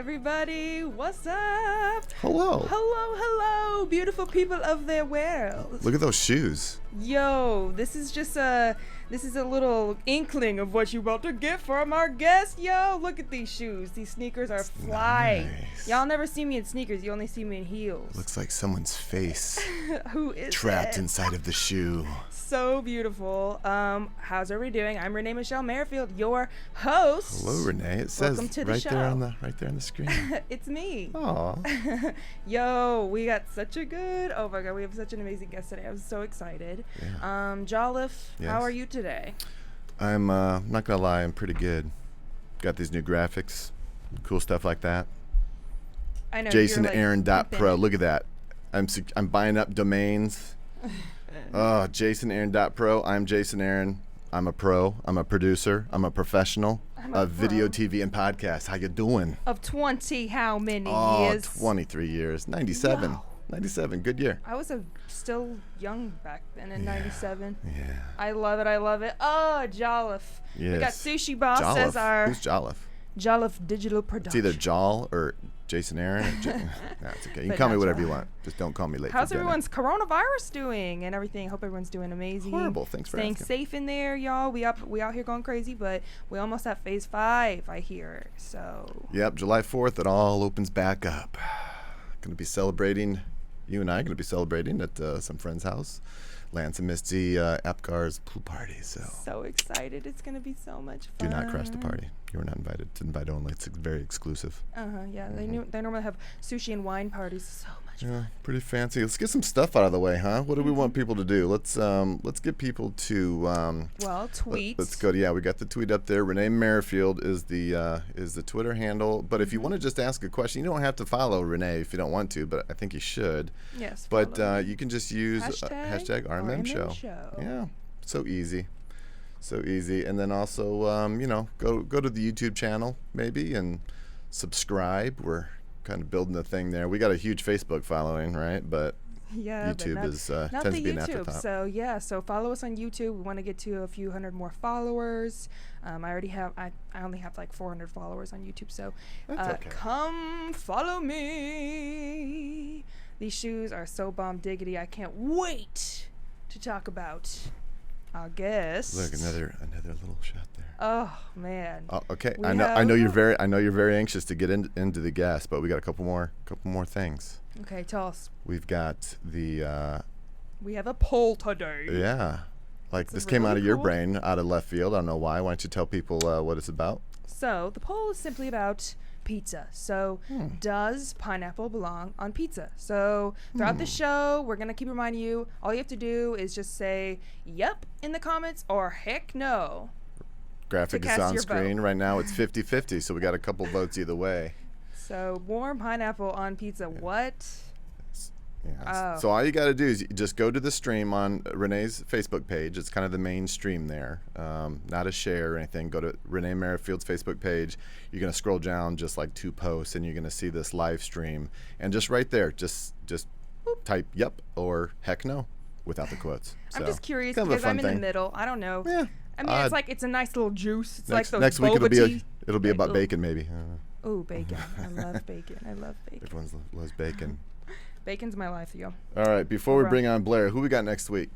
everybody. What's up? Hello. Hello, beautiful people of the world. Look at those shoes. Yo, this is a little inkling of what you about to get from our guest. Yo, look at these shoes. These sneakers are fly. Nice. Y'all never see me in sneakers. You only see me in heels. Looks like someone's face Who is trapped it? inside of the shoe. So beautiful. How's everybody doing? I'm Renée Michelle Merrifield, your host. Hello, Renee. It says Welcome to the right show. there on the screen. It's me. Aw. Yo, we got oh my god, we have such an amazing guest today. I'm so excited. Yeah. Jolliffe, Yes. how are you today? I'm not gonna lie, I'm pretty good. Got these new graphics, cool stuff like that. I know. JasonAaron.pro. Look at that. I'm buying up domains. JasonAaron.pro. I'm Jason Aaron. I'm a pro. I'm a producer. I'm a professional of video, TV, and podcast. How you doing? Of 20 how many years? 23 years. 97. Wow. 97. Good year. I was still young back then in 97. Yeah. I love it. Oh, Jolliffe. Yes. We got Sushi Boss Jolliffe. as our Who's Jolliffe? Jolliffe Digital It's Production. either Joll or Jason Aaron. That's okay. You can But call me not whatever you Joll. want. Just don't call me late. How's for dinner. everyone's coronavirus doing and everything? Hope everyone's doing amazing. Horrible. Thanks for Staying asking. safe in there, y'all. We out here going crazy, but we almost at phase 5, I hear. So Yep, July 4th, it all opens back up. Going to be celebrating. You and I are going to be celebrating at some friend's house. Lance and Misty Apgar's pool party. so excited. It's gonna be so much fun. Do not crash the party. You were not invited. It's invite only. It's very exclusive. Yeah. They normally have sushi and wine parties. So much fun. Yeah, pretty fancy. Let's get some stuff out of the way, huh? What do we want people to do? Let's get people to tweet. Let's go to, we got the tweet up there. Renée Merrifield is the Twitter handle. But if you want to just ask a question, you don't have to follow Renee if you don't want to, but I think you should. Yes. But follow me. you can just use hashtag RMM show. Yeah, so easy. And then also, go to the YouTube channel maybe and subscribe. We're kind of building a thing there. We got a huge Facebook following, right? But YouTube tends to be an afterthought. So follow us on YouTube. We want to get to a few hundred more followers. I only have like 400 followers on YouTube. So That's okay. Come follow me. These shoes are so bomb diggity. I can't wait to talk about our guest. Look, another little shot there. Oh man. Oh, okay. I know you're very anxious to get into the guest, but we got a couple more things. Okay, tell us. We've got the We have a poll today. yeah. Like It's this came out really of your cool. brain, out of left field. I don't know why. Why don't you tell people what it's about? So the poll is simply about pizza. So does pineapple belong on pizza? So throughout the show, we're going to keep reminding you, all you have to do is just say yep in the comments or heck no. Graphic is cast on your screen vote. right now. It's 50-50, so we got a couple votes either way. So warm pineapple on pizza. What? Yeah. Oh. So all you got to do is you just go to the stream on Renee's Facebook page. It's kind of the main stream there, not a share or anything. Go to Renée Merrifield's Facebook page. You're going to scroll down just like 2 posts, and you're going to see this live stream. And just right there, just type yep or heck no without the quotes. I'm just curious kind of a because I'm fun in thing. the middle. I don't know. Yeah. I mean, it's a nice little juice. It's like those next week boba tea. it'll be Like about little- bacon maybe. Ooh, bacon. I love bacon. Everyone loves bacon. Bacon's my life, yo. All right, before we Right. bring on Blair, who we got next week?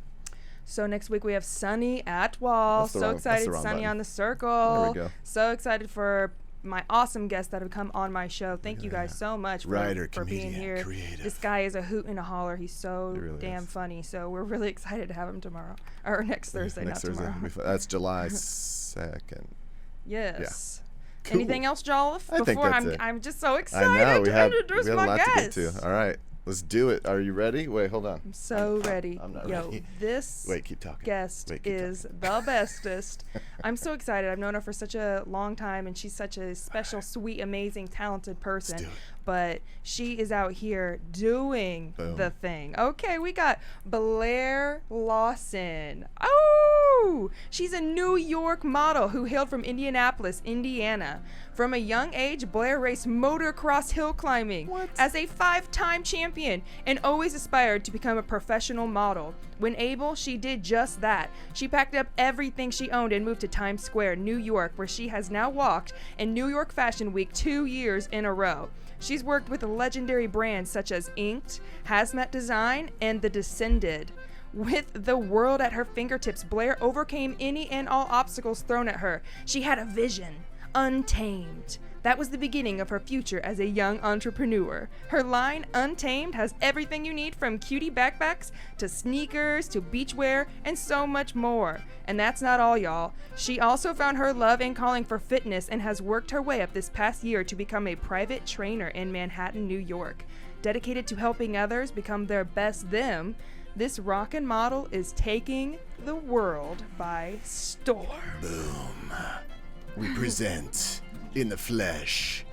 So next week we have Sunny Atwell. That's the So wrong- excited, that's the wrong Sunny button. on the circle. There we go. So excited for my awesome guests that have come on my show. Thank you guys Yeah. so much Writer, for being comedian, here. creative. This guy is a hoot and a holler. He's so He really damn is. funny. So we're really excited to have him tomorrow or next Thursday, Next not Thursday. tomorrow. Will be fun. That's July 2nd. Yes. Cool. Anything else, Jolliffe? I think Before that's it. I'm just so excited I know we to have introduce a my lot guest. to get to. All right, let's do it. Are you ready? Wait, hold on. I'm so ready. I'm not Yo, ready. this Wait, keep talking. guest Wait, keep is the bestest. I'm so excited. I've known her for such a long time, and she's such a special, sweet, amazing, talented person. do it. But she is out here doing Boom. the thing. Okay, we got Blair Lawson. Oh, Woo! She's a New York model who hailed from Indianapolis, Indiana. From a young age, Blair raced motocross hill climbing as a 5-time champion and always aspired to become a professional model. When able, she did just that. She packed up everything she owned and moved to Times Square, New York, where she has now walked in New York Fashion Week 2 years in a row. She's worked with legendary brands such as Inked, Hazmat Design, and The Descended. With the world at her fingertips, Blair overcame any and all obstacles thrown at her. She had a vision. Untamed. That was the beginning of her future as a young entrepreneur. Her line, Untamed, has everything you need from cutie backpacks to sneakers to beachwear and so much more. And that's not all, y'all. She also found her love and calling for fitness and has worked her way up this past year to become a private trainer in Manhattan, New York. Dedicated to helping others become their best them, this rockin' model is taking the world by storm. Boom. We present, in the flesh,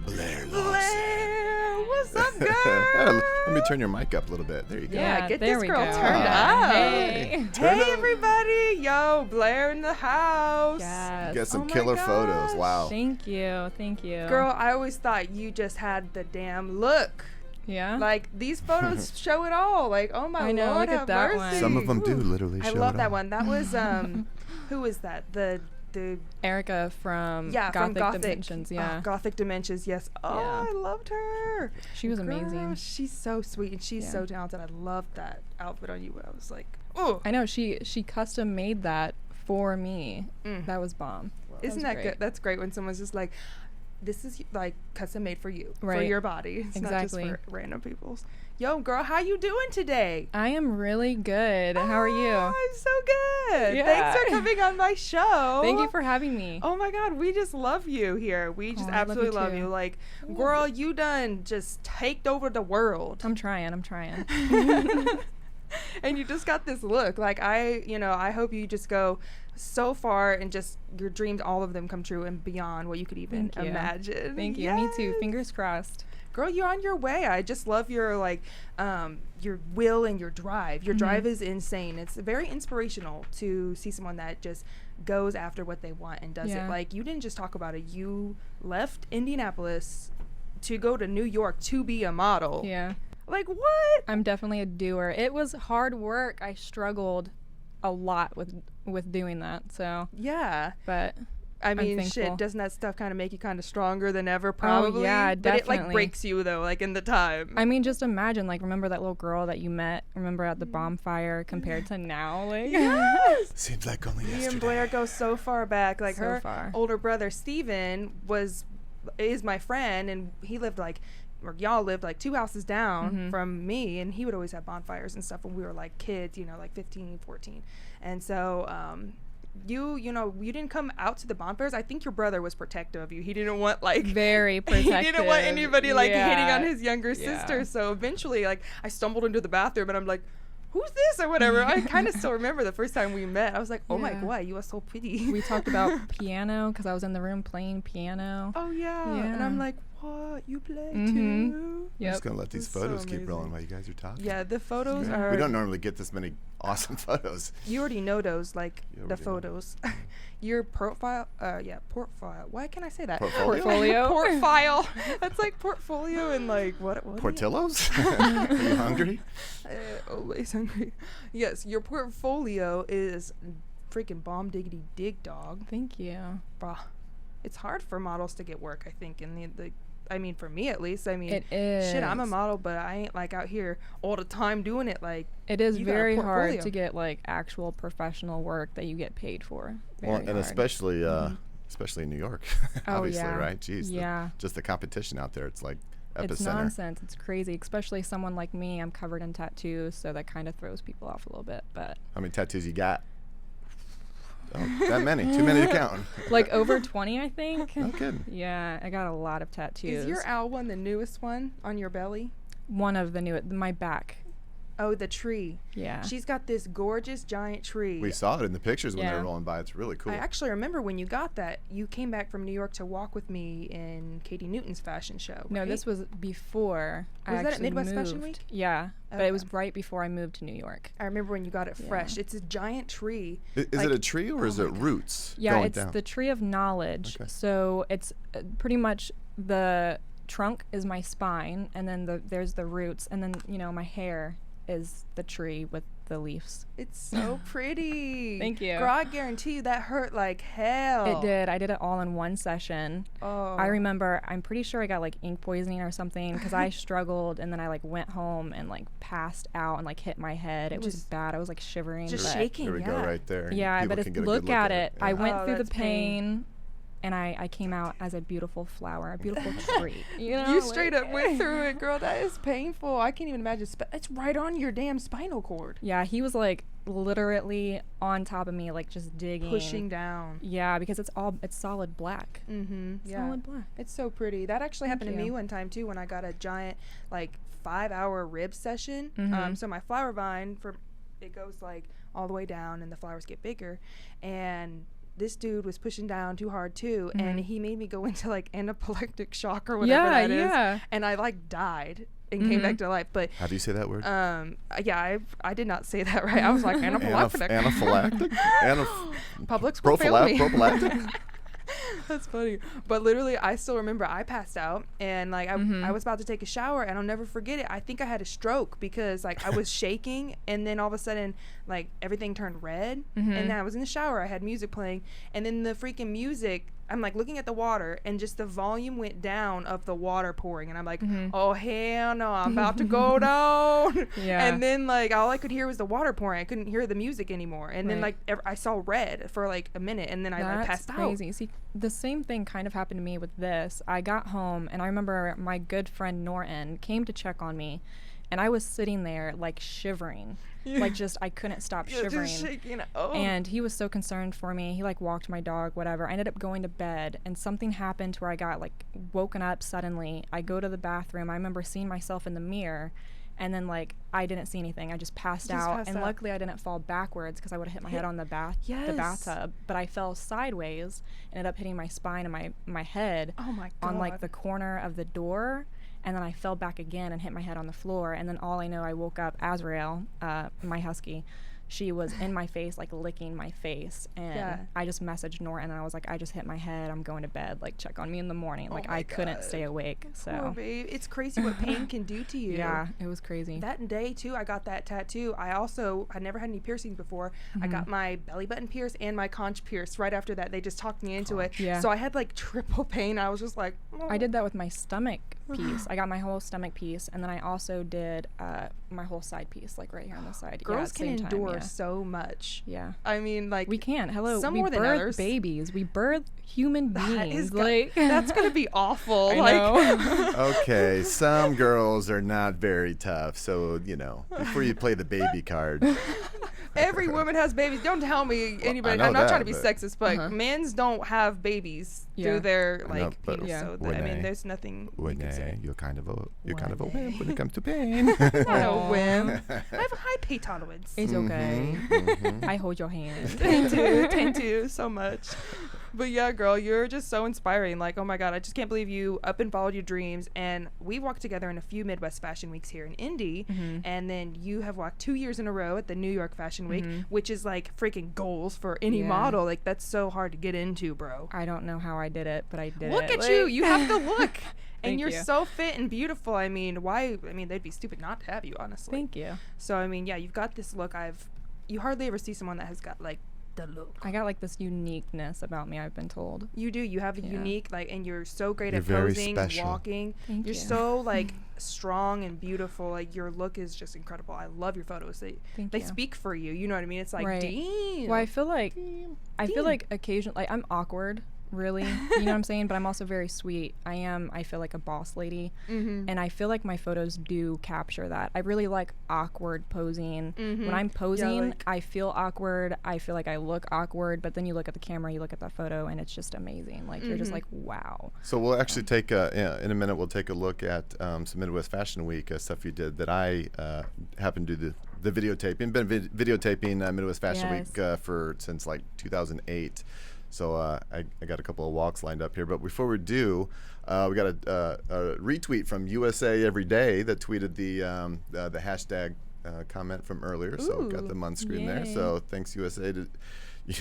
Blair Lawson. Blair, what's up, girl? Let me turn your mic up a little bit. There you go. Yeah, get this girl go. turned up. Hey. Hey, everybody. Yo, Blair in the house. Yes. Get some Oh my killer gosh. photos. Wow. Thank you. Thank you. Girl, I always thought you just had the damn look. Yeah. Like, these photos show it all. Like, oh my I know, Lord, look at have that mercy. one. Some of them do Ooh. literally show I love it that all. one. That was, who was that? The Erica from yeah, Gothic from Gothic Dimensions. Yeah. Oh, Gothic Dimensions, yes. Oh, Yeah. I loved her. She was Girl, amazing. She's so sweet and she's Yeah. so talented. I loved that outfit on you. I was like, oh. I know she custom made that for me. Mm. That was bomb. Isn't was that great. good? That's great when someone's just like, this is like custom made for you, for Right. your body. It's Exactly. not just for random people's. Yo, girl, how you doing today? I am really good. How are you? I'm so good. Yeah. Thanks for coming on my show. Thank you for having me. Oh my God, we just love you here. We just Oh, I love absolutely you love too. you. Like, girl, you done just taked over the world. I'm trying. And you just got this look. Like, I hope you just go so far and just your dreams, all of them come true and beyond what you could even Thank you. imagine. Thank you. Me too. Yes. Fingers crossed. Girl, you're on your way. I just love your your will and your drive. Your drive is insane. It's very inspirational to see someone that just goes after what they want and does Yeah. it. Like, you didn't just talk about it. You left Indianapolis to go to New York to be a model. Yeah. Like, what? I'm definitely a doer. It was hard work. I struggled a lot with doing that. So, Yeah. but I I'm mean, thankful. shit, doesn't that stuff kind of make you kind of stronger than ever, probably? yeah, But it, like, definitely. breaks you, though, like, in the time. I mean, just imagine, like, remember that little girl that you met, remember at the bonfire compared to now, like, Yes! Seems like only Me yesterday. and Blair go so far back. Like, So her far. older brother, Steven, is my friend, and he lived, like, or y'all lived, like, 2 houses down from me, and he would always have bonfires and stuff when we were, like, kids, like 15, 14. And so, you didn't come out to the bonfires. I think your brother was protective of you. He didn't want, like, very protective. he didn't want anybody, like, hitting on Yeah. his younger Yeah. sister. So eventually, like, I stumbled into the bathroom and I'm like, who's this or whatever. I kind of still remember the first time we met. I was like, oh my Yeah. God, you are so pretty. We talked about piano because I was in the room playing piano. Oh yeah. And I'm Yeah. like, what? You play Mhm. too? I'm just going to let these That's so photos keep amazing. rolling while you guys are talking. Yeah, the photos We are. don't normally get this many awesome photos. You already know those, like, You the already know. photos. Your profile, portfolio. Why can't I say that? Portfolio? Portfolio? Portfolio. That's like portfolio and like what? Portillo's? Are you hungry? Always hungry. Yes, your portfolio is freaking bomb diggity dig dog. Thank you. Bruh. It's hard for models to get work, I think, in the I mean, for me at least. I mean, It is. shit, I'm a model, but I ain't like out here all the time doing it. Like, It is you got a very hard portfolio. to get like actual professional work that you get paid for. Well, Very and hard. especially in New York, Oh, obviously, yeah. right? Jeez, Yeah. just the competition out there. It's like epicenter. It's nonsense. It's crazy, especially someone like me. I'm covered in tattoos, so that kind of throws people off a little bit. But How many tattoos you got? Oh, that many. Too many to count. like over 20, I think. No kidding. Yeah, I got a lot of tattoos. is your owl one the newest one on your belly? One of the new, my back. Oh, the tree. Yeah. She's got this gorgeous giant tree. We saw it in the pictures when they Yeah. were rolling by. It's really cool. I actually remember when you got that. You came back from New York to walk with me in Katie Newton's fashion show. No, right? this was before I Was that at actually Midwest Fashion moved. Week? Yeah, but Okay. it was right before I moved to New York. I remember when you got it Yeah. fresh. It's a giant tree. Is like- it a tree or is oh it my God. roots Yeah, going it's down? the tree of knowledge. Okay. So it's pretty much the trunk is my spine, and then there's the roots, and then my hair is the tree with the leaves. It's so pretty. Thank you. Girl, I guarantee you that hurt like hell. It did. I did it all in one session. Oh. I remember, I'm pretty sure I got like ink poisoning or something because I struggled, and then I like went home and like passed out and like hit my head. It was Just- bad. I was like shivering. just but- shaking. There we go, Yeah. right there. Yeah, People but can get a good look at it. I Yeah. went Oh, through the that's pain. pain, and I came out as a beautiful flower, a beautiful tree. You straight like- up went through it, girl. That is painful. I can't even imagine. It's right on your damn spinal cord. Yeah, he was like literally on top of me, like just digging, Pushing down. Yeah, because it's solid black. Mm-hmm. Yeah. Solid black. It's so pretty. That actually Thank happened to me you. one time too when I got a giant like 5-hour rib session. Mhm. So my flower vine it goes like all the way down and the flowers get bigger, and this dude was pushing down too hard too, and he made me go into like anaphylactic shock or whatever that is, yeah. and I like died and came back to life. But How do you say that word? yeah, I did not say that right. I was like anaphylactic. Anaphylactic? Public school failed me. Prophylactic? That's funny. But literally, I still remember I passed out and like I was about to take a shower, and I'll never forget it. I think I had a stroke because like I was shaking, and then all of a sudden like everything turned red, and then I was in the shower. I had music playing, and then the freaking music. I'm like looking at the water, and just the volume went down of the water pouring, and I'm like, oh hell no, I'm about to go down. Yeah. And then like all I could hear was the water pouring. I couldn't hear the music anymore. And then Right. like I saw red for like a minute, and then I like That's passed crazy. See, the same thing kind of happened to me with this. I got home, and I remember my good friend Norton came to check on me, and I was sitting there like shivering, like just I couldn't stop out. shivering. Just shaking. Oh. And he was so concerned for me. He like walked my dog, whatever. I ended up going to bed, and something happened where I got like woken up suddenly. I go to the bathroom. I remember seeing myself in the mirror, and then like I didn't see anything. I just passed out, passed and out. luckily I didn't fall backwards because I would have hit my head on the Yes. bathtub. But I fell sideways, ended up hitting my spine and my head Oh my god. on like the corner of the door. And then I fell back again and hit my head on the floor. And then all I know, I woke up, Azrael, my husky, she was in my face, like licking my face. And Yeah. I just messaged Norton, and I was like, I just hit my head. I'm going to bed. Like, check on me in the morning. Oh Like, my I couldn't God. stay awake. Poor So, babe. It's crazy what pain can do to you. yeah, it was crazy. That day too, I got that tattoo. I never had any piercings before. I got my belly button pierced and my conch pierced right after that. They just talked me into it. Yeah. So I had like triple pain. I was just like, oh. I did that with my stomach piece. I got my whole stomach piece, and then I also did my whole side piece, like right here on the side. Yeah, Girls at the can same time, endure yeah. so much. Yeah. I mean, like We can. Hello. Some we more than birth others. babies. We birth human that beings. is Like that's gonna be awful. I like know. Okay, some girls are not very tough, so before you play the baby card. every woman has babies. Don't tell me anybody. know I'm not trying to that, be but- sexist, but men's don't have babies Yeah. through their I know, like but penis. Yeah. So when I mean, I- there's nothing you can say. Renee, you're kind of a Renee. wimp when it comes to pain. Not a Aw. whim. I have a high pay tolerance. It's okay. Mhm. I hold your hand. Thank you so much. But yeah, girl, you're just so inspiring. Like, oh my God, I just can't believe you up and followed your dreams. And we walked together in a few Midwest Fashion Weeks here in Indy. And then you have walked 2 years in a row at the New York Fashion Week, which is like freaking goals for any Yeah. model. Like, that's so hard to get into, bro. I don't know how I did it, but I did Look it. at you. Like- You have to look. And Thank you're you. so fit and beautiful. I mean, why? I mean, they'd be stupid not to have you, honestly. Thank you. So, I mean, yeah, you've got this look. You hardly ever see someone that has got like the look. I got like this uniqueness about me, I've been told. You do. You have a Yeah. unique, like, and you're so great You're at very posing, special. walking. Thank You're you. so like strong and beautiful. Like, your look is just incredible. I love your photos. Thank They you. speak for you. You know what I mean? It's like, Right. damn. Well, I feel like Damn. occasionally like I'm awkward, really. You know what I'm saying? But I'm also very sweet. I feel like a boss lady. And I feel like my photos do capture that. I really like awkward posing. When I'm posing, I feel awkward. I feel like I look awkward, but then you look at the camera, you look at that photo, and it's just amazing. Like, you're just like, wow. So we'll actually take, in a minute, we'll take a look at some Midwest Fashion Week stuff you did that I happened to do the videotaping. Been videotaping Midwest Fashion Week since like 2008. So I got a couple of walks lined up here. But before we do, we got a retweet from USA Everyday that tweeted the hashtag comment from earlier. So we got them on screen there. So thanks USA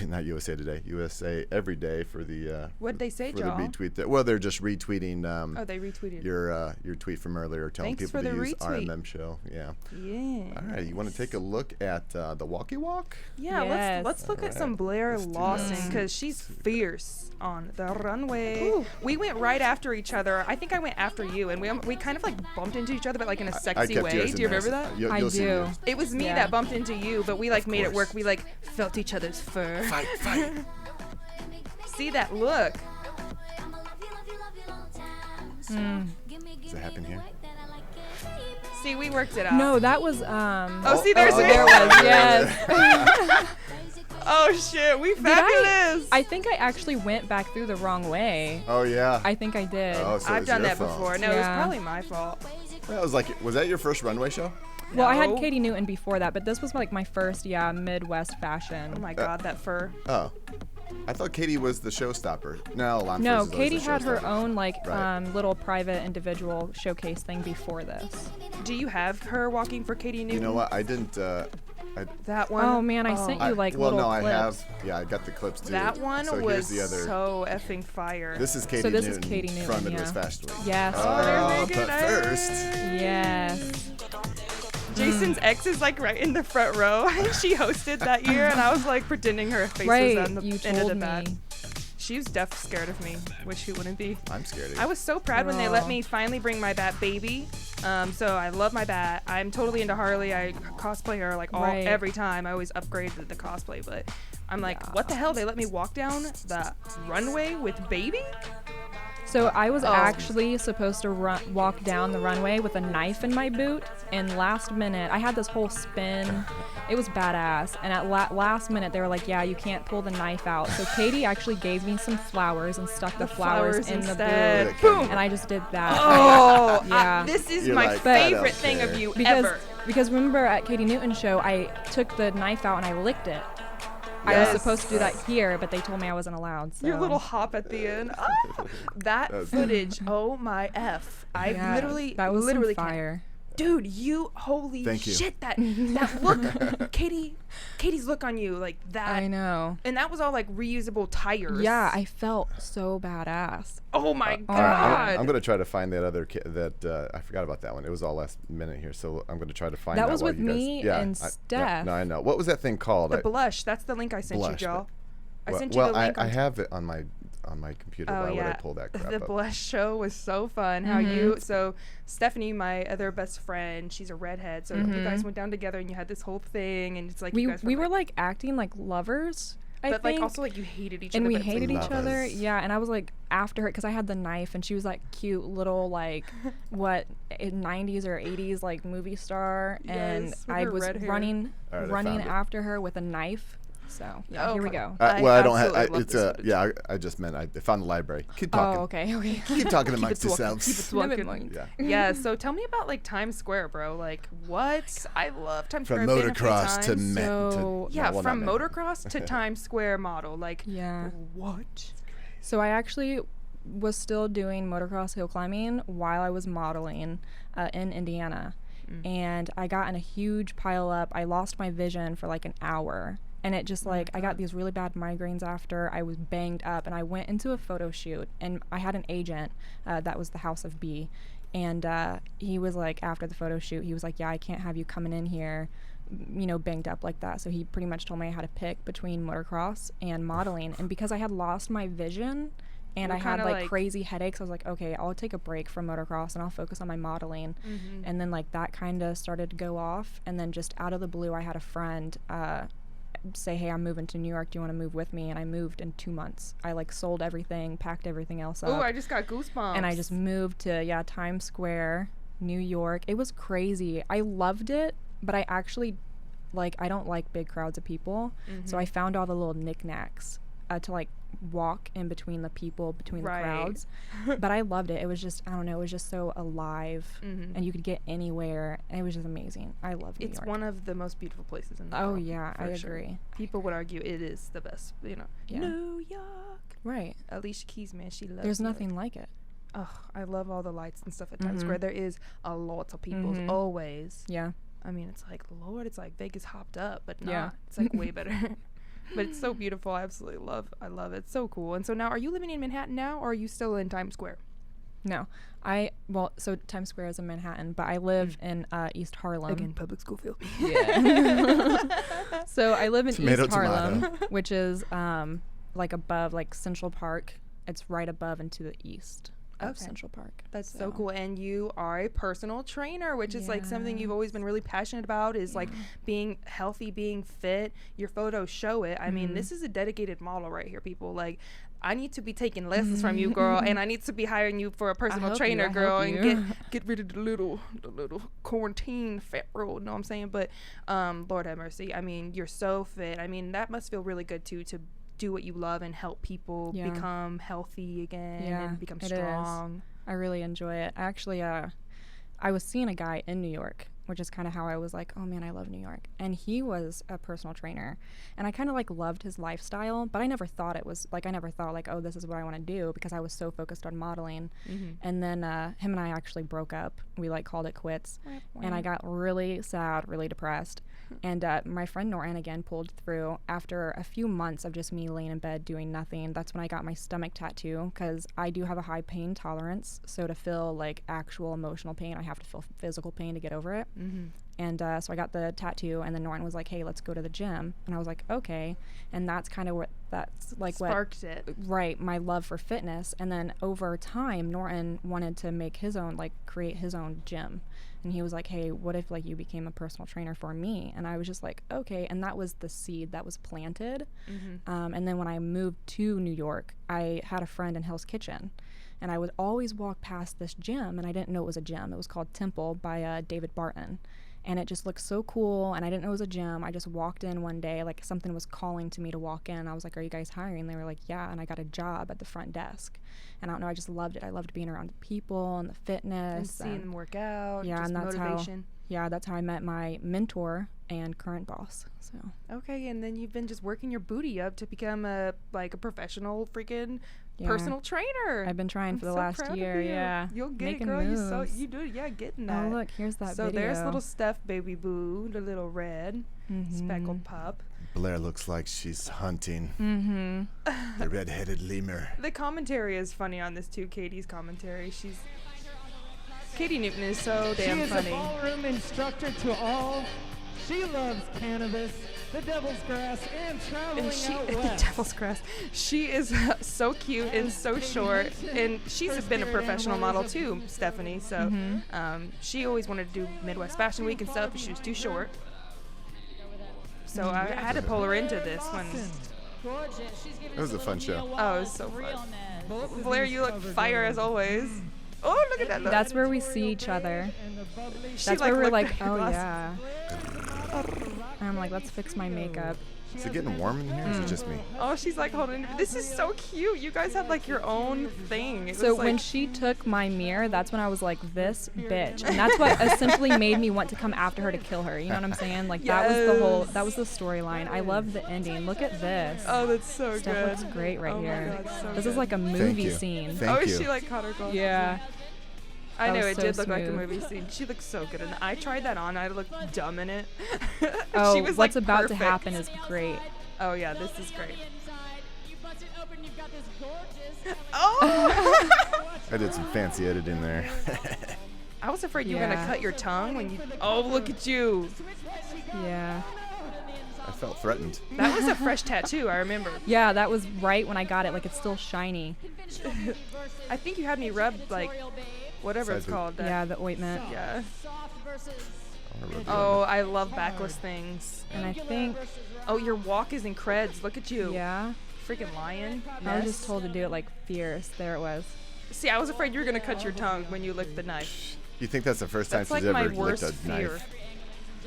not USA Today, USA Everyday for the what'd they say, for Joel? the retweet there. Well, they're just retweeting they retweeted your tweet from earlier, telling Thanks people for to the use retweet. RMM show. Yeah. Yeah. All right, you want to take a look at the walkie walk? Yeah, let's look at some Blair Let's do Lawson, that. because she's fierce on the runway. We went right after each other. I think I went after you, and we kind of like bumped into each other, but like in a sexy way. Do you remember that? I do. It was me that bumped into you, but we like made it work. We like felt each other's fur. Fight. See that look? Does that happen here? See, we worked it out. No, that was See, there was. yes. Oh shit, we fabulous. I think I actually went back through the wrong way. Oh yeah. I think I did. Oh, so I've it's done your that fault. before. No, it was probably my fault. Well, was that your first runway show? Well, I had No. Katie Newton before that, but this was like my first, Midwest fashion. Oh my god, that fur. Oh. I thought Katie was the showstopper. No, Lawn No, First is always Katie the had her showstopper. own Right. little private individual showcase thing before this. Do you have her walking for Katie Newton? You know what? I didn't. That one. Oh man, I sent you like well, little no, clips. I have. Yeah, I got the clips too. That one so was here's the other. so effing fire. This is Katie So this Newton, is Katie Newton, from Midwest yeah. Fashion Week. Yes. Oh, but first, Yes. Jason's ex is like right in the front row. She hosted that year, and I was like pretending her face Right, was on the you end of told the bed. me. She was deaf scared of me, which she wouldn't be. I'm scared of you. I was so proud when they let Aw. me finally bring my bat baby. So I love my bat. I'm totally into Harley. I cosplay her like every time. I always upgraded the cosplay, but I'm like, what the hell? They let me walk down the runway with baby? So I was actually supposed to walk down the runway with a knife in my boot, and last minute I had this whole spin. It was badass, and at last minute they were like, yeah, you can't pull the knife out. So Katie actually gave me some flowers and stuck the flowers in instead. the boot. Boom. And I just did that. Oh, Yeah. this is You're my like, favorite I don't thing care. of you because ever. because remember at Katie Newton's show I took the knife out and I licked it. I Yes. was supposed to do that here, but they told me I wasn't allowed. So. Your little hop at the end. Oh, that footage. Oh my f! I Yeah, literally, that was literally some can't- fire. Dude, you holy Thank you. shit! That look, Katie's look on you like that. I know. And that was all like reusable tires. Yeah, I felt so badass. Oh my All right, god. I'm going to try to find that other I forgot about that one. It was all last minute here, so I'm going to try to find That that was while with you guys, me yeah, and Steph. No, I know. What was that thing called? The blush. That's the link I sent Blush, you, y'all. I well, sent you well, the link. I have it on my computer. Oh Why yeah. would I pull that crap The up? blush show was so fun. How you Stephanie, my other best friend, she's a redhead. So you guys went down together and you had this whole thing, and it's like you guys We were like acting like lovers. I but think. like also like you hated each and other. we but it's, like, hated each other. lovers. Yeah, and I was like after her because I had the knife, and she was like cute little like what in 90s or 80s like movie star, and Yes, with I her was red hair. running All right, I found it. after her with a knife. So yeah, here we Okay. go. I Well, I don't have. absolutely love It's this footage. yeah. I just meant I found the library. Keep talking. Oh, okay. Keep talking Keep amongst it talking, yourselves. keep it Never talking. mind. Yeah. Yeah, so tell me about like Times Square, bro. Like what? I love Times Square. From I've been a few motocross to times. So- Yeah, well, from not motocross to Times Square model. Like Yeah. what? So I actually was still doing motocross hill climbing while I was modeling in Indiana. And I got in a huge pile up. I lost my vision for like an hour. And it just like, I got these really bad migraines after. I was banged up. And I went into a photo shoot. And I had an agent that was the House of B. And he was like, after the photo shoot, he was like, yeah, I can't have you coming in here, you know, banged up like that. So he pretty much told me I had to pick between motocross and modeling. And because I had lost my vision and You're I had kinda like like- crazy headaches, I was like, okay, I'll take a break from motocross and I'll focus on my modeling. And then like that kind of started to go off. And then just out of the blue, I had a friend say, hey, I'm moving to New York. Do you want to move with me? And I moved in 2 months. I like sold everything, packed everything else up. Oh, I just got goosebumps. And I just moved to, Times Square, New York. It was crazy. I loved it, but I actually, I don't like big crowds of people. So I found all the little knickknacks to, walk in between the people, between the crowds. But I loved it. It was just, I don't know, it was just so alive. And you could get anywhere. And it was just amazing. I love New York. It's one of the most beautiful places in the world. Oh, yeah, I agree. Sure. People would argue it is the best, New York. Right. Alicia Keys, man, she loves There's New nothing York. like it. Oh, I love all the lights and stuff at Times Square. There is a lot of people, always. Yeah. I mean, it's like, Lord, it's like Vegas hopped up, but not. Yeah. It's like way better. But it's so beautiful. I love it. It's so cool. And so now, are you living in Manhattan now, or are you still in Times Square? No. So Times Square is in Manhattan, but I live in East Harlem. Again, public school field. Yeah. So I live in East Harlem, tomato. which is above Central Park. It's right above and to the east of Central Park. That's so cool. And you are a personal trainer, which is something you've always been really passionate about, is being healthy, being fit. Your photos show it. I mean, this is a dedicated model right here, people. I need to be taking lessons from you, girl, and I need to be hiring you for a personal trainer, girl, and get rid of the little quarantine fat roll. You know what I'm saying? But Lord have mercy. I mean, you're so fit. I mean, that must feel really good too, to do what you love and help people become healthy again and become strong. I really enjoy it. I actually I was seeing a guy in New York, which is kind of how I was like, oh man, I love New York. And he was a personal trainer, and I kind of loved his lifestyle, but I never thought it was oh, this is what I want to do, because I was so focused on modeling. And then him and I actually broke up. We called it quits. And I got really sad, really depressed. And my friend Norton again pulled through. After a few months of just me laying in bed doing nothing, that's when I got my stomach tattoo, because I do have a high pain tolerance. So to feel actual emotional pain, I have to feel physical pain to get over it. And so I got the tattoo, and then Norton was like, hey, let's go to the gym. And I was like, okay. And that's kind of what sparked it. Right, my love for fitness. And then over time, Norton wanted to make his own, create his own gym. And he was like, hey, what if you became a personal trainer for me? And I was just like, okay. And that was the seed that was planted. And then when I moved to New York, I had a friend in Hell's Kitchen, and I would always walk past this gym, and I didn't know it was a gym. It was called Temple by David Barton. And it just looked so cool, and I didn't know it was a gym. I just walked in one day, something was calling to me to walk in. I was like, are you guys hiring? They were like, yeah, and I got a job at the front desk. And I don't know, I just loved it. I loved being around the people and the fitness. And seeing them work out, yeah, just and that's motivation. That's how I met my mentor and current boss. So okay, and then you've been just working your booty up to become a professional freaking personal trainer. I've been trying for the last year. Yeah, you'll get Making it, girl. moves. You do it. Yeah, getting that. Oh look, here's that so video. There's little Steph, baby boo, the little red speckled pup. Blair looks like she's hunting the red-headed lemur. The commentary is funny on this too. Katie's commentary. Katie Newton is so damn funny. She is a ballroom instructor to all. She loves cannabis, the devil's grass, and traveling out The west. devil's grass. She is so cute and so short, and she's been a professional model too, Stephanie. So she always wanted to do Midwest Fashion Week and stuff, but she was too short. So I had to pull her into this one. It was a fun show. Oh, it was so fun. Blair, you look fire as always. Oh, look at that look. That's where we see each other. That's where we're like, oh yeah. And I'm like, let's fix my makeup. Is it getting warm in here, or is it just me? Oh, she's holding. This is so cute. You guys have your own thing. So when she took my mirror, that's when I was like, this bitch. And that's what essentially made me want to come after her to kill her. You know what I'm saying? That was the storyline. I love the ending. Look at this. Oh, that's so Steph good. looks great right here. God, so this good. is like a movie scene. Thank you. She caught her glasses. Yeah. I know, it so did look like a smooth. movie scene. She looks so good. And I tried that on. I looked dumb in it. Oh, she was what's about perfect. to happen is great. Oh, yeah, this is great. Oh! I did some fancy editing there. I was afraid you were going to cut your tongue when you... Oh, look at you. Yeah. I felt threatened. That was a fresh tattoo, I remember. Yeah, that was right when I got it. It's still shiny. I think you had me rub, whatever it's Side boob. called. Yeah, the ointment. Yeah. Oh, I love backless things. And I think, Oh, your walk is in creds. Look at you. yeah, Freaking lion. I was Yes. just told to do it like fierce. There it was. See, I was afraid you were going to cut your tongue when you licked the knife. You think that's the first time That's she's like my ever licked worst a fear. knife?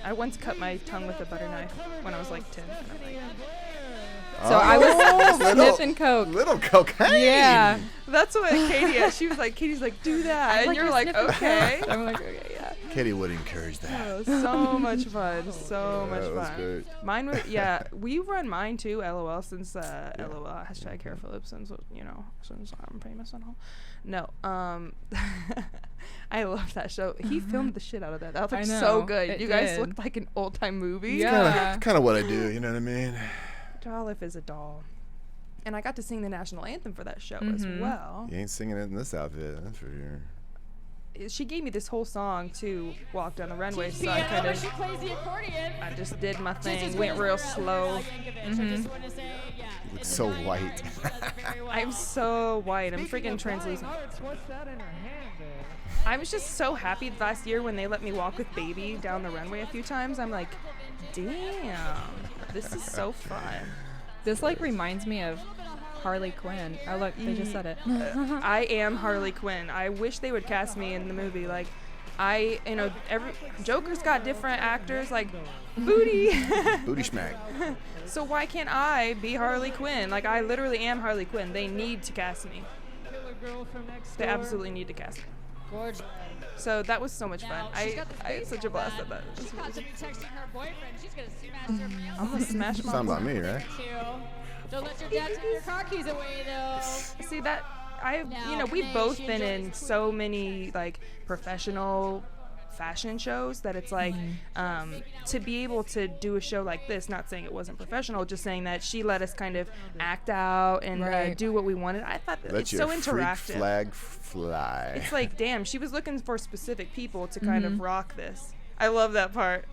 I once cut my tongue with a butter knife when I was like 10. And I'm like, So I was little- sniffing coke. Little cocaine. Yeah. that's what Katie, she was like, Katie's like, do that. And you're like, okay. I'm like, okay, yeah. Katie would encourage that. Oh, so much fun. So much That was fun. great. Mine was, yeah, we run mine too, LOL, since, LOL, hashtag Kara Phillips, since, you know, since I'm famous and all. No, I love that show. He filmed the shit out of that. That looked so know, good. it You guys did. looked like an old time movie. Yeah. Kind of what I do, you know what I mean? Dolph is a doll. And I got to sing the national anthem for that show as Mhm. well. You ain't singing it in this outfit, that's for sure. She gave me this whole song to walk down the runway, so I kind of, She plays the accordion. I just did my thing, went real slow. You look so white. I'm so white. I'm freaking translucent. What's that in her hand there? I was just so happy last year when they let me walk with baby down the runway a few times. I'm like, damn, this is so fun. This like reminds me of Harley Quinn. Oh look, they just said it. I am Harley Quinn. I wish they would cast me in the movie. Like, every Joker's got different actors, like Booty. Booty smack. So why can't I be Harley Quinn? Like, I literally am Harley Quinn. They need to cast me. Killer girl from next They door. absolutely need to cast me. Gorgeous. So that was so much fun. Now, she's got the I had face such a on blast that. at that. She's constantly texting her boyfriend. She's gonna smash her real I'm gonna smash It's my not about me, right? too. Don't let your dad take your car keys away though. See that we've Renee, both she been in enjoys so many like professional fashion shows that it's like to be able to do a show like this, not saying it wasn't professional, just saying that she let us kind of act out and Right. do what we wanted. I thought that Let it's your so freak interactive. flag fly. It's like, damn, she was looking for specific people to kind of rock this. I love that part.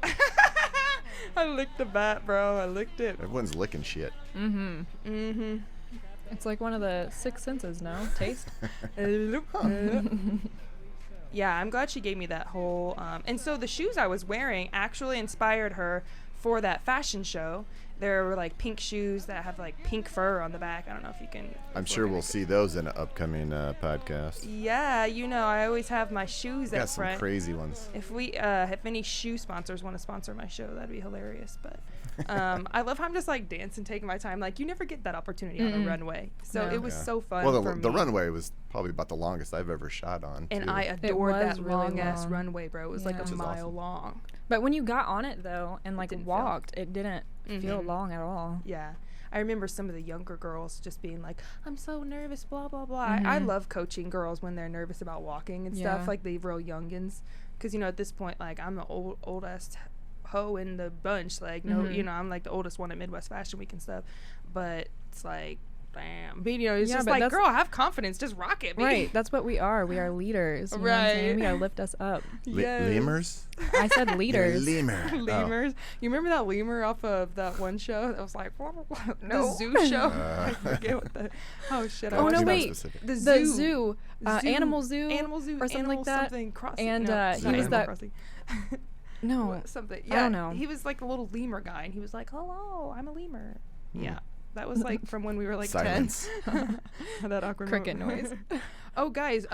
I licked the bat, bro. I licked it. Everyone's licking shit. It's like one of the six senses, no? Taste? Yeah, I'm glad she gave me that whole. And so the shoes I was wearing actually inspired her for that fashion show. There were like pink shoes that have like pink fur on the back. I don't know if you can. I'm if sure we're we'll gonna see those in an upcoming podcast. Yeah, I always have my shoes Got up some front. crazy ones. If any shoe sponsors want to sponsor my show, that'd be hilarious. But I love how I'm just like dancing, taking my time. Like, you never get that opportunity on a runway. So No. it was Yeah. so fun Well, for the me. runway was probably about the longest I've ever shot on. And too. I adored was that really long ass long. runway, bro. It was like Yeah. a Which is mile awesome. long. But when you got on it though and like didn't feel- walked, it didn't feel long at all. Yeah. I remember some of the younger girls just being like, I'm so nervous, blah, blah, blah. I love coaching girls when they're nervous about walking and stuff, Yeah. like the real youngins. Because, at this point, like, I'm the oldest hoe in the bunch. Like, no, I'm like the oldest one at Midwest Fashion Week and stuff. But it's like, damn. But, it's Yeah, just but like, that's- girl, have confidence. Just rock it, baby. Right, that's what we are. We are leaders. You know what I'm saying? Right. We gotta lift us up. Yes. Lemurs? I said You're a leaders. lemur. Oh. Lemurs. You remember that lemur off of that one show that was like the No. zoo show? I forget what the. Oh shit! I Oh, watched no, it. wait. Specific. The The zoo. zoo, Animal Zoo, Animal Zoo, or something Animal like that. Something crossing. And, no, he not was Animal that- Crossing. No, Something. I Yeah, don't know. He was like a little lemur guy, and he was like, "Hello, I'm a lemur." Yeah, that was like from when we were like Silence. 10. That awkward cricket moment. noise. Oh, guys,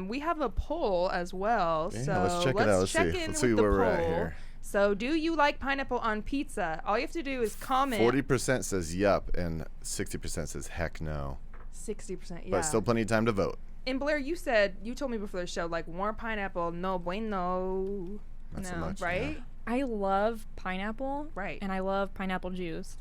we have a poll as well. Yeah, so let's check it out. Let's check see. in Let's with see the where we're at poll. here. So, do you like pineapple on pizza? All you have to do is comment. 40% says yup, and 60% says heck no. 60%, yeah. But still plenty of time to vote. And Blair, you told me before the show, like, warm pineapple, no bueno. Not so No, much. right? I love pineapple. Right. And I love pineapple juice.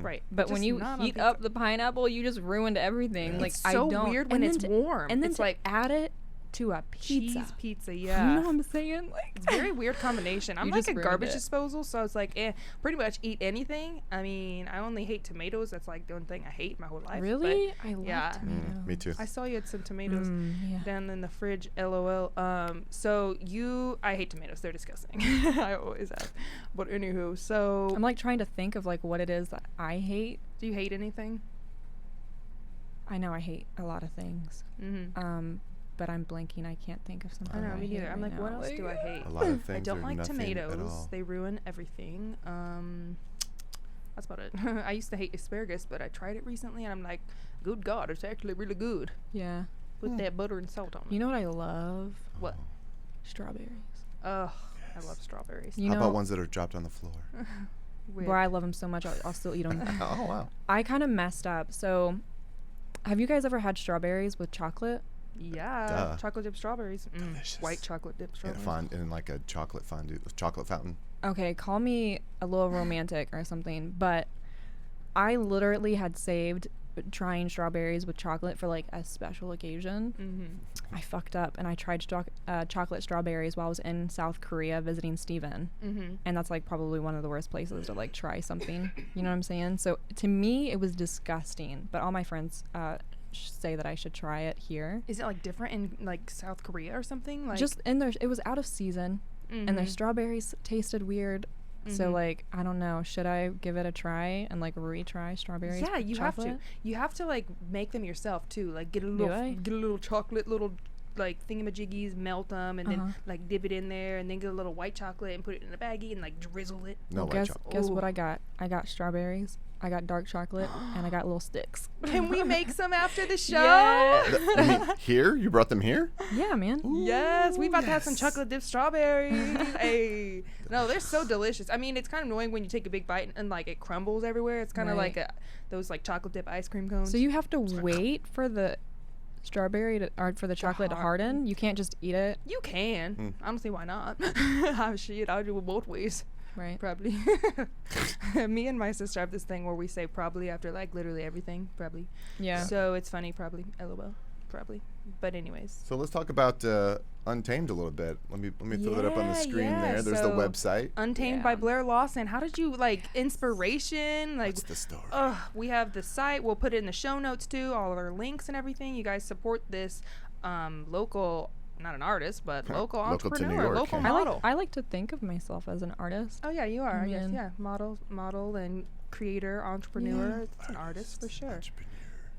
Right. But Just when you not on heat pizza. up the pineapple, you just ruined everything. Like It's I so don't. weird when and it's then warm. And then It's to like add it to a pizza. cheese pizza, You yeah. know what I'm saying? Like It's a very weird combination. I'm You like just a ruined garbage it. disposal, so it's like, pretty much eat anything. I mean, I only hate tomatoes. That's like the one thing I hate my whole life. Really? I love yeah. tomatoes. Me too. I saw you had some tomatoes Yeah. down in the fridge, LOL. So I hate tomatoes. They're disgusting. I always have. But anywho, so I'm like trying to think of like what it is that I hate. do you hate anything? I know I hate a lot of things. Mm-hmm. but I'm blanking. I can't think of something. I know, I me hate neither. I'm right like, what now. else do I hate? A lot of things I don't are like nothing at tomatoes. all. They ruin everything. That's about it. I used to hate asparagus, but I tried it recently, and I'm like, good God, it's actually really good. Yeah. Put that butter and salt on it. You know what I love? What? Strawberries. Ugh, I love strawberries. You How know, about ones that are dropped on the floor? where I love them so much, I'll still eat them. Oh, wow. I kind of messed up. So, have you guys ever had strawberries with chocolate? Yeah, Duh. chocolate dip strawberries. Delicious. White chocolate dip In, strawberries. in like a chocolate fondue, chocolate fountain. Okay, call me a little romantic or something, but I literally had saved trying strawberries with chocolate for like a special occasion. Mm-hmm. I fucked up and I tried chocolate strawberries while I was in South Korea visiting Steven. Mm-hmm. And that's like probably one of the worst places to like try something. You know what I'm saying? So to me, it was disgusting. But all my friends say that I should try it here. Is it like different in like South Korea or something? Like Just in there, it was out of season, and their strawberries tasted weird. So like, I don't know, should I give it a try and like retry strawberries? Yeah, with you chocolate? have to. You have to like make them yourself too. Like get a Do little I? get a little chocolate little like thingamajiggies, melt them, and then like dip it in there, and then get a little white chocolate and put it in a baggie and like drizzle it. No white Guess chocolate. what I got? I got strawberries. I got dark chocolate, and I got little sticks. Can we make some after the show? Yes. I mean, here? You brought them here? Yeah, man. Yes, we about to have some yes. chocolate dip strawberries. Hey, no, they're so delicious. I mean, it's kind of annoying when you take a big bite and like it crumbles everywhere. It's kind of Right. like those like chocolate dip ice cream cones. So you have to wait for the strawberry or for the chocolate to harden. You can't just eat it, You can. Honestly, why not? Shit, I'll do it both ways. right? Probably. Me and my sister have this thing where we say probably after like literally everything. Probably. Yeah. So it's funny. Probably. LOL. Probably. But anyways. So let's talk about Untamed a little bit. Let me throw that up on the screen there. There's the so website. Untamed by Blair Lawson. How did you like inspiration? Like What's the story? we have the site. We'll put it in the show notes too. All of our links and everything. You guys support this local, not an artist, but local Local to New entrepreneur, York, local yeah. model. I like to think of myself as an artist. Oh yeah, you are. I guess Man. yeah, model and creator, entrepreneur. It's an artist for sure. Entrepreneur.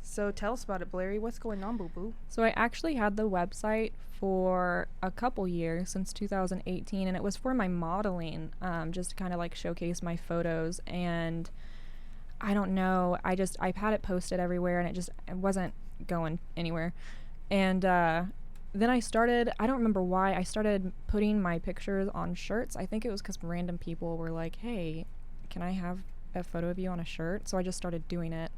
So tell us about it, Blairy. What's going on, boo boo? So I actually had the website for a couple years, since 2018, and it was for my modeling, just to kind of like showcase my photos. And I don't know, I've had it posted everywhere, and it wasn't going anywhere. And then I don't remember why, I started putting my pictures on shirts. I think it was because random people were like, hey, can I have a photo of you on a shirt? So I just started doing it.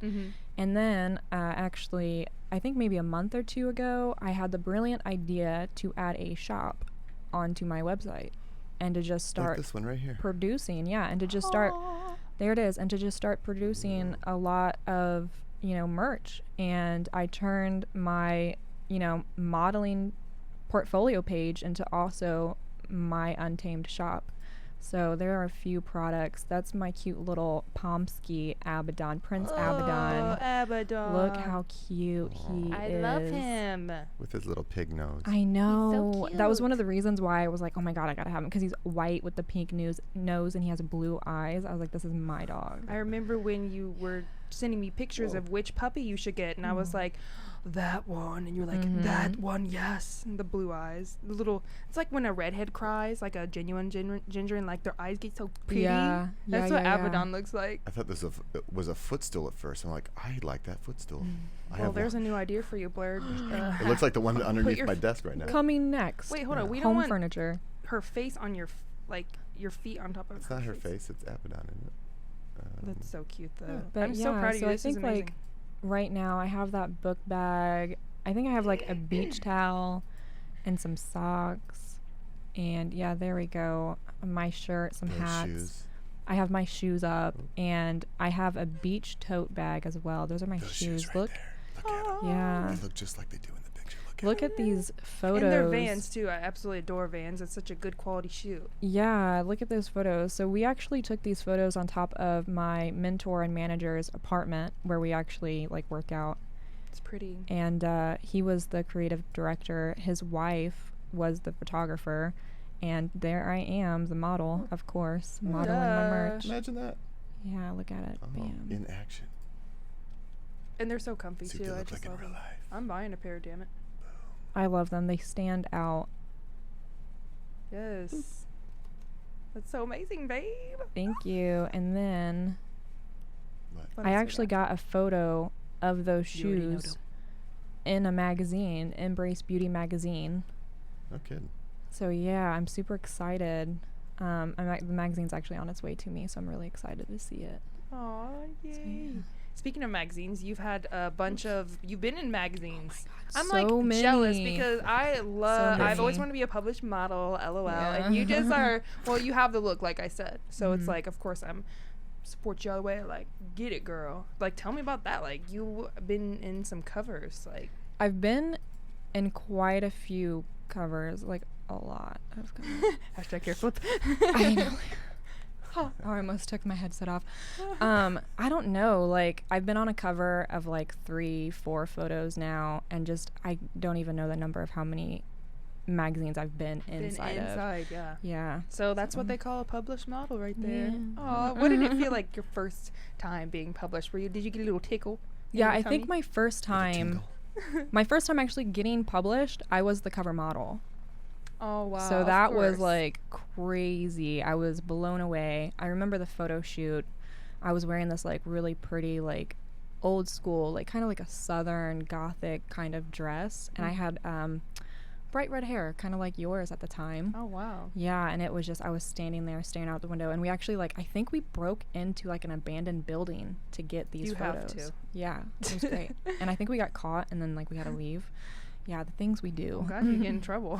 And then actually, I think maybe a month or two ago, I had the brilliant idea to add a shop onto my website and to just Like start this one right here. producing, and to just start, there it is, and to just start producing a lot of, merch. And I turned my, modeling portfolio page into also my Untamed shop. So there are a few products. That's my cute little Pomsky Abaddon, Prince Abaddon. Abaddon. Look how cute he I is. love him. With his little pig nose. I know. That was one cute. of the reasons why I was like, oh my God, I gotta have him. Because he's white with the pink nose and he has blue eyes. I was like, this is my dog. I remember when you were sending me pictures of which puppy you should get, and I was like, that one, and you're like, that one, yes. And the blue eyes, the little. It's like when a redhead cries, like a genuine ginger, and like their eyes get so pretty. Yeah, That's yeah, what yeah, Abaddon looks like. I thought this was a footstool at first. I'm like, I like that footstool. I Well, have there's one. a new idea for you, Blair. It looks like the one underneath your my desk right now. Coming next. Wait, hold on. We don't Home want furniture. her face on your your feet on top of It's not her face. It's Abaddon, isn't it? That's so cute, though. But I'm so proud of you. I This is think amazing. like right now I have that book bag. I think I have like a beach towel and some socks. And yeah, there we go. My shirt, some Those hats. shoes. I have my shoes up, and I have a beach tote bag as well. Those are my Those shoes. shoes right Look. there. Look at them. Yeah. They look just like they do in the picture. Look at these photos. And they're Vans too. I absolutely adore Vans. It's such a good quality shoe. Yeah, look at those photos. So we actually took these photos on top of my mentor and manager's apartment where we actually like work out. It's pretty. And he was the creative director. His wife was the photographer. And there I am, the model, of course, modeling my merch. Imagine that. Yeah, look at it. Oh, Bam. in action. And they're so comfy See too. what they I look just like in love real them. life. I'm buying a pair, damn it. I love them. They stand out. Yes. That's so amazing, babe. Thank you. And then What? I actually got a photo of those You already know shoes in a magazine, Embrace Beauty magazine. No kidding. So yeah, I'm super excited. The magazine's actually on its way to me, so I'm really excited to see it. Aw, yay. So, yeah. Speaking of magazines, you've had a bunch of, you've been in magazines. I'm So like jealous many. because I love, So I've always many. wanted to be a published model, LOL. Yeah. And you just are, well, you have the look, like I said. So it's Mhm. like, of course, I'm support you all the way. Like, get it, girl. Like, tell me about that. Like, you've been in some covers. Like, I've been in quite a few covers, like a lot of covers. hashtag hair flip. I know. Oh, I almost took my headset off. I don't know. Like, I've been on a cover of like 3-4 photos now, and just I don't even know the number of how many magazines I've been inside of. Yeah. Yeah. So that's what they call a published model right there. Yeah. Aw, what did it feel like your first time being published? Did you get a little tickle? in Yeah, your I think tummy? my first time, actually getting published, I was the cover model. Oh wow. So of that was course. like crazy. I was blown away. I remember the photo shoot. I was wearing this like really pretty, like old school, like kind of like a southern gothic kind of dress, and I had bright red hair, kind of like yours at the time. Oh wow. Yeah, and it was just, I was standing there staring out the window, and we actually, like, I think we broke into like an abandoned building to get these You have photos. to. Yeah, it was great. And I think we got caught, and then like we had to leave. Yeah, the things we do. Oh god, you get in trouble.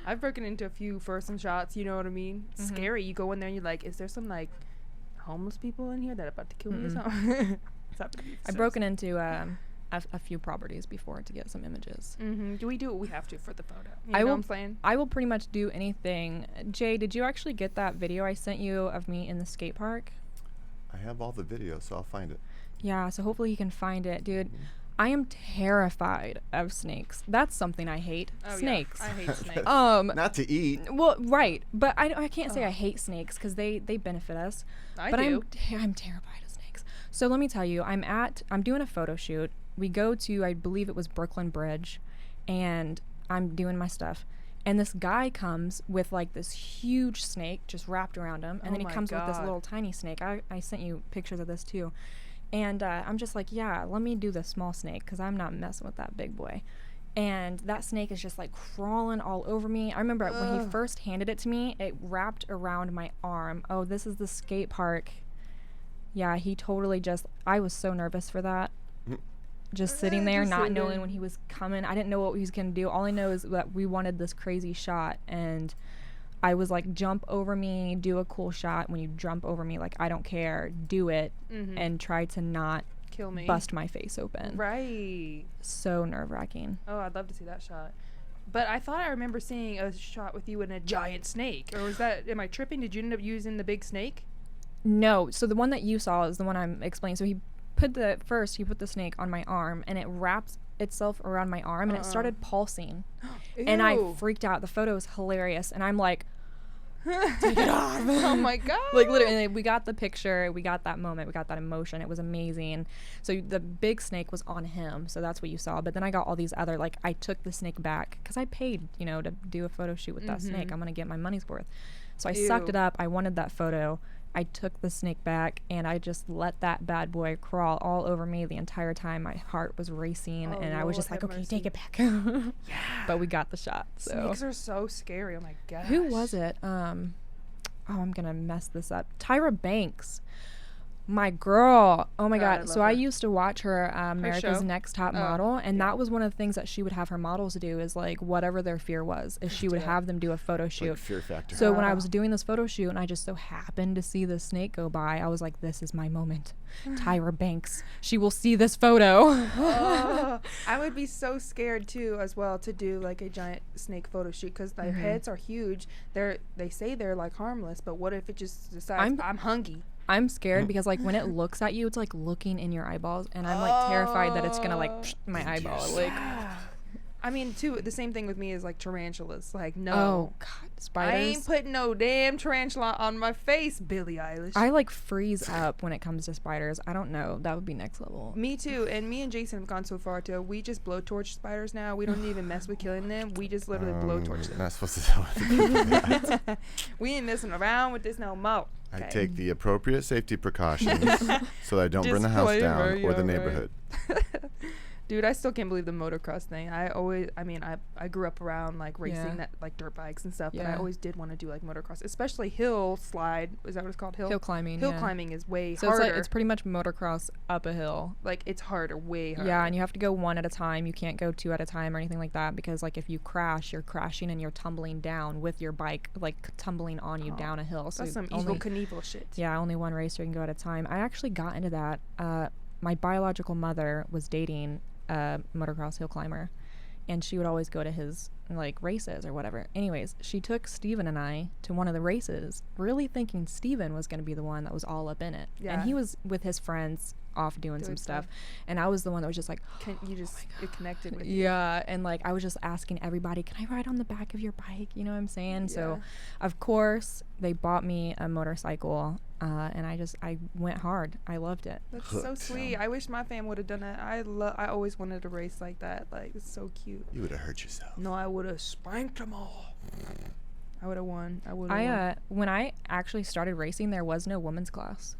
I've broken into a few for some shots, you know what I mean? Mhm. Scary. You go in there and you're like, is there some like homeless people in here that are about to kill me or Mm-mm. something? I've broken into a few properties before to get some images. Do we do what we have to for the photo? You I know will- what I'm saying? I will pretty much do anything. Jay, did you actually get that video I sent you of me in the skate park? I have all the videos, so I'll find it. Yeah, so hopefully you can find it. Dude, I am terrified of snakes. That's something I hate. Oh, Snakes. Yeah. I hate snakes. Not to eat. Well, right, but I can't say I hate snakes because they benefit us. I but do. I'm terrified of snakes. So let me tell you, I'm doing a photo shoot. We go to, I believe it was Brooklyn Bridge, and I'm doing my stuff. And this guy comes with like this huge snake just wrapped around him, and Oh then he my comes with this God. little tiny snake. I sent you pictures of this too. And I'm just like, yeah, let me do the small snake because I'm not messing with that big boy. And that snake is just like crawling all over me. I remember when he first handed it to me, it wrapped around my arm. Oh, this is the skate park. Yeah, he totally just, I was so nervous for that. Just sitting there, Just not sitting knowing there. when he was coming. I didn't know what he was going to do. All I know is that we wanted this crazy shot. And I was like, jump over me, do a cool shot. When you jump over me, like, I don't care, do it. And try to not Kill me. bust my face open. Right. So nerve-wracking. Oh, I'd love to see that shot. But I thought I remember seeing a shot with you in a giant snake. Or was that, am I tripping? Did you end up using the big snake? No, so the one that you saw is the one I'm explaining. So he put the snake on my arm, and it wrapped itself around my arm, and it started pulsing. And I Ew. freaked out. The photo is hilarious, and I'm like, take it off. Oh my god. Like, literally, and we got the picture, we got that moment, we got that emotion. It was amazing. So the big snake was on him, so that's what you saw. But then I got all these other, like, I took the snake back because I paid, to do a photo shoot with that snake. I'm gonna get my money's worth. So I sucked Ew. it up. I wanted that photo. I took the snake back, and I just let that bad boy crawl all over me the entire time. My heart was racing, Oh, and I was Lord just like, have okay, mercy. take it back. Yeah. But we got the shot. So Snakes are so scary. Oh my gosh. who was it? I'm gonna mess this up. Tyra Banks, my girl. Oh my God, I god. love So I her. used to watch her America's show? Next Top Oh, Model, and that was one of the things that she would have her models do is like whatever their fear was, is she would Yeah. have them do a photo shoot. Like Fear Factor. So when I was doing this photo shoot and I just so happened to see the snake go by, I was like, this is my moment. Tyra Banks. She will see this photo. Oh, I would be so scared too, as well, to do like a giant snake photo shoot because their heads are huge. They say they're like harmless, but what if it just decides I'm hungry? I'm scared because like when it looks at you, it's like looking in your eyeballs, and I'm like terrified that it's gonna like my eyeball. Like, I mean, too, the same thing with me is like tarantulas. Like, no. Oh God, spiders. I ain't putting no damn tarantula on my face, Billie Eilish. I like freeze up when it comes to spiders. I don't know. That would be next level. Me too. And me and Jason have gone so far to we just blowtorch spiders now. We don't even mess with killing them. We just literally blowtorch them. Not supposed to tell it. We ain't messing around with this no more. I Okay. take the appropriate safety precautions so that I don't burn the house Disclaimer, down or yeah, the right. neighborhood. Dude, I still can't believe the motocross thing. I grew up around like racing Yeah. that like dirt bikes and stuff, but I Yeah. always did want to do like motocross, especially hill slide. Is that what it's called? Hill climbing. Hill yeah. climbing is way So harder. it's pretty much motocross up a hill. like it's harder, way harder. Yeah, and you have to go one at a time. You can't go two at a time or anything like that because like if you crash, you're crashing and you're tumbling down with your bike like tumbling on you Oh, down a hill. So that's some only, evil Knievel shit. yeah, only one racer can go at a time. I actually got into that. My biological mother was dating a motocross hill climber, and she would always go to his like races or whatever. Anyways, she took Steven and I to one of the races, really thinking Steven was going to be the one that was all up in it. Yeah. And he was with his friends off doing some stuff, and I was the one that was just like, It connected with you. yeah, and like I was just asking everybody, can I ride on the back of your bike? You know what I'm saying? So Yeah. of course they bought me a motorcycle, and I went hard. I loved it. That's so Hooked. sweet. I wish my fam would have done that. I always wanted to race like that. Like, it's so cute. You would have hurt yourself. No, I would have spanked them all. I would have won. I would have won. When I actually started racing, there was no women's class.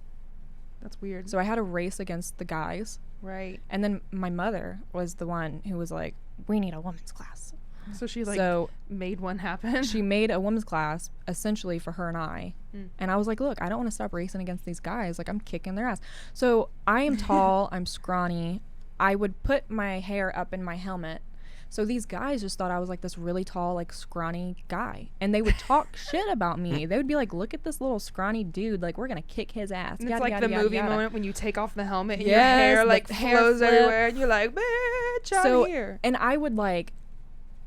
That's weird. So I had to race against the guys. Right. And then my mother was the one who was like, we need a women's class. So she like So made one happen. she made a women's class essentially for her and I. And I was like, look, I don't want to stop racing against these guys. Like, I'm kicking their ass. So I am tall. I'm scrawny. I would put my hair up in my helmet. So these guys just thought I was like this really tall, like scrawny guy. And they would talk shit about me. They would be like, look at this little scrawny dude. Like, we're going to kick his ass. And Yada, it's like yada, the yada, movie yada. moment when you take off the helmet and Yes, your hair the like hair flows flip. everywhere and you're like, bitch, out So, here. and I would like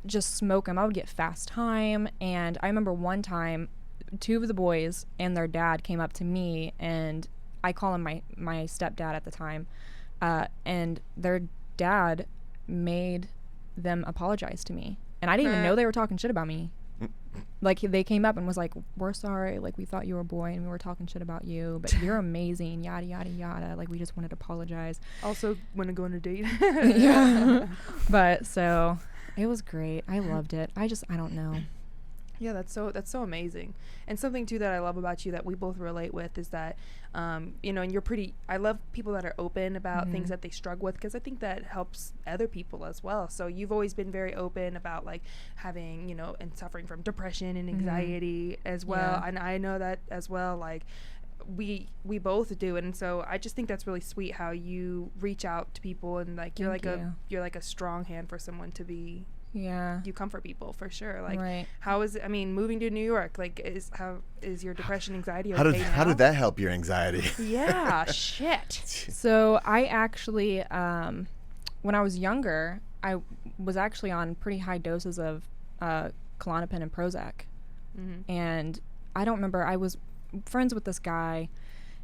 just smoke them. I would get fast time. And I remember one time, two of the boys and their dad came up to me, and I call him my stepdad at the time. And their dad made them apologize to me. And I didn't even know they were talking shit about me. Like, they came up and was like, we're sorry. Like, we thought you were a boy and we were talking shit about you, but you're amazing, yada, yada, yada. Like, we just wanted to apologize. Also, want to go on a date. Yeah. But so it was great. I loved it. I don't know. Yeah, that's so amazing. And something too that I love about you that we both relate with is that, you know, and you're pretty. I love people that are open about things that they struggle with, because I think that helps other people as well. So you've always been very open about like having, you know, and suffering from depression and anxiety as well. Yeah. And I know that as well. Like we both do, and so I just think that's really sweet how you reach out to people and like you're Thank like you. you're like a strong hand for someone to be. Yeah. You comfort people for sure. Like, Right. how is it? I mean, moving to New York, like, is your depression, anxiety okay How now? did that help your anxiety? Yeah, shit. So I actually, when I was younger, I was actually on pretty high doses of Klonopin and Prozac. And I don't remember, I was friends with this guy,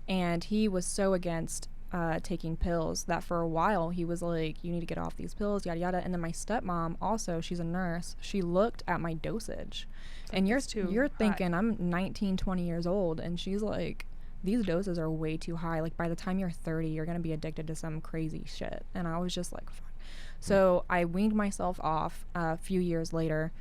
and he was so against taking pills that for a while he was like, you need to get off these pills, yada yada. And then my stepmom also, she's a nurse, she looked at my dosage, and you're thinking I'm 19, 20 years old, and she's like, these doses are way too high. Like, by the time you're 30, you're gonna be addicted to some crazy shit. And I was just like, fuck. So I weaned myself off a few years later,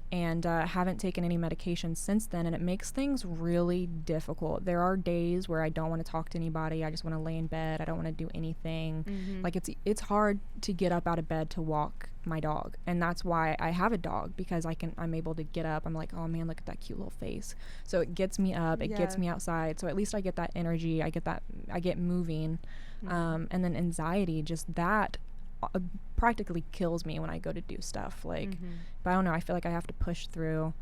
and haven't taken any medication since then, and it makes things really difficult. There are days where I don't want to talk to anybody. I just want to lay in bed. I don't want to do anything. Like, it's hard to get up out of bed to walk my dog, and that's why I have a dog, because I'm able to get up. I'm like, oh man, look at that cute little face. So it gets me up, it gets me outside, so at least I get that energy, I get moving. And then anxiety, just that practically kills me when I go to do stuff. Like, but I don't know, I feel like I have to push through,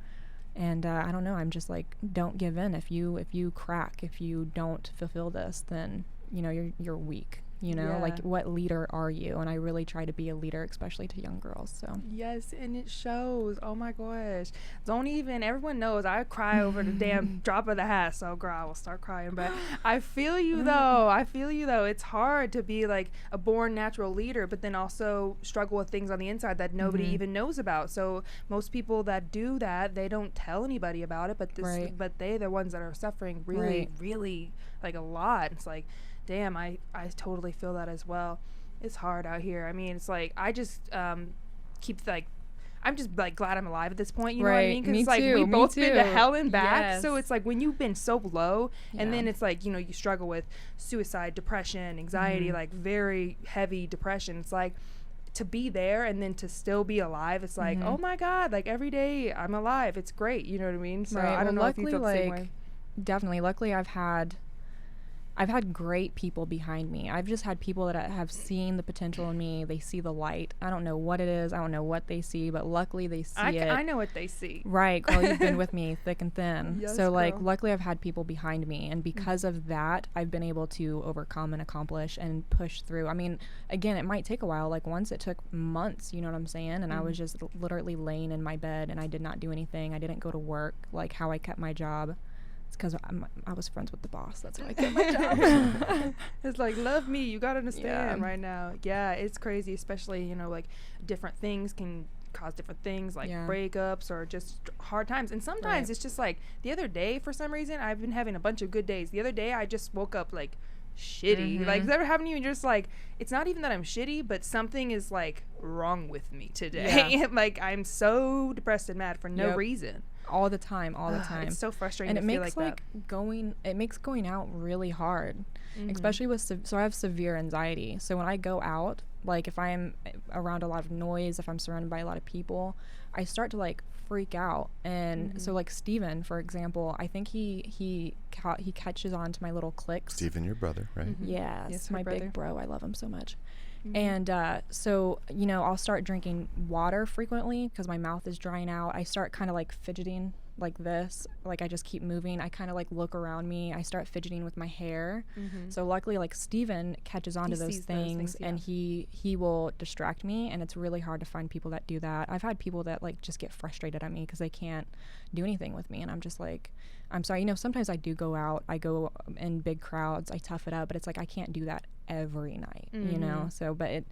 and I don't know, I'm just like, don't give in. If you crack, if you don't fulfill this, then you know you're weak. You know, Yeah. like what leader are you? And I really try to be a leader, especially to young girls. So Yes, and it shows. Oh my gosh. Don't even, everyone knows I cry over the damn drop of the hat. So, girl, I will start crying. But I feel you, though. I feel you, though. It's hard to be like a born natural leader, but then also struggle with things on the inside that nobody even knows about. So, most people that do that, they don't tell anybody about it, but but they're the ones that are suffering really, really like a lot. It's like, damn, I totally feel that as well. It's hard out here. I mean, it's like I just keep like I'm just like glad I'm alive at this point. You know what I mean? Because it's like we both been to hell and back. So it's like when you've been so low, and then it's like, you know, you struggle with suicide, depression, anxiety, like very heavy depression. It's like to be there and then to still be alive. It's like, oh my God, like every day I'm alive. It's great. You know what I mean? So I don't know if you feel the same way. Definitely. Luckily, I've had great people behind me. I've just had people that have seen the potential in me. They see the light. I don't know what it is. I don't know what they see, but luckily they see it. I know what they see. Right, girl, you've been with me thick and thin. Yes, so, like, girl. luckily I've had people behind me, and because of that, I've been able to overcome and accomplish and push through. I mean, again, it might take a while. Like, once it took months, you know what I'm saying? And I was just literally laying in my bed, and I did not do anything. I didn't go to work. Like, how I kept my job. Because I was friends with the boss. That's how I kept my job. It's like, love me. You got to understand right now. Yeah, it's crazy, especially, you know, like different things can cause different things like breakups or just hard times. And sometimes it's just like the other day, for some reason, I've been having a bunch of good days. The other day, I just woke up like shitty. Like, does that ever happen to you? And you're just like, it's not even that I'm shitty, but something is like wrong with me today. Like, I'm so depressed and mad for no reason. All the time. It's so frustrating. And it to makes feel like that. it makes going out really hard, especially with so I have severe anxiety. So when I go out, like if I'm around a lot of noise, if I'm surrounded by a lot of people, I start to like freak out. And so like Steven, for example, I think he catches on to my little clicks. Steven, your brother, right? Yes, my big bro. I love him so much. And so, you know, I'll start drinking water frequently because my mouth is drying out. I start kind of like fidgeting like this. Like I just keep moving. I kind of like look around me. I start fidgeting with my hair. So luckily, like Steven catches on to those things, and he will distract me. And it's really hard to find people that do that. I've had people that like just get frustrated at me because they can't do anything with me. And I'm just like, I'm sorry. You know, sometimes I do go out. I go in big crowds. I tough it up. But it's like I can't do that every night, you know? So, but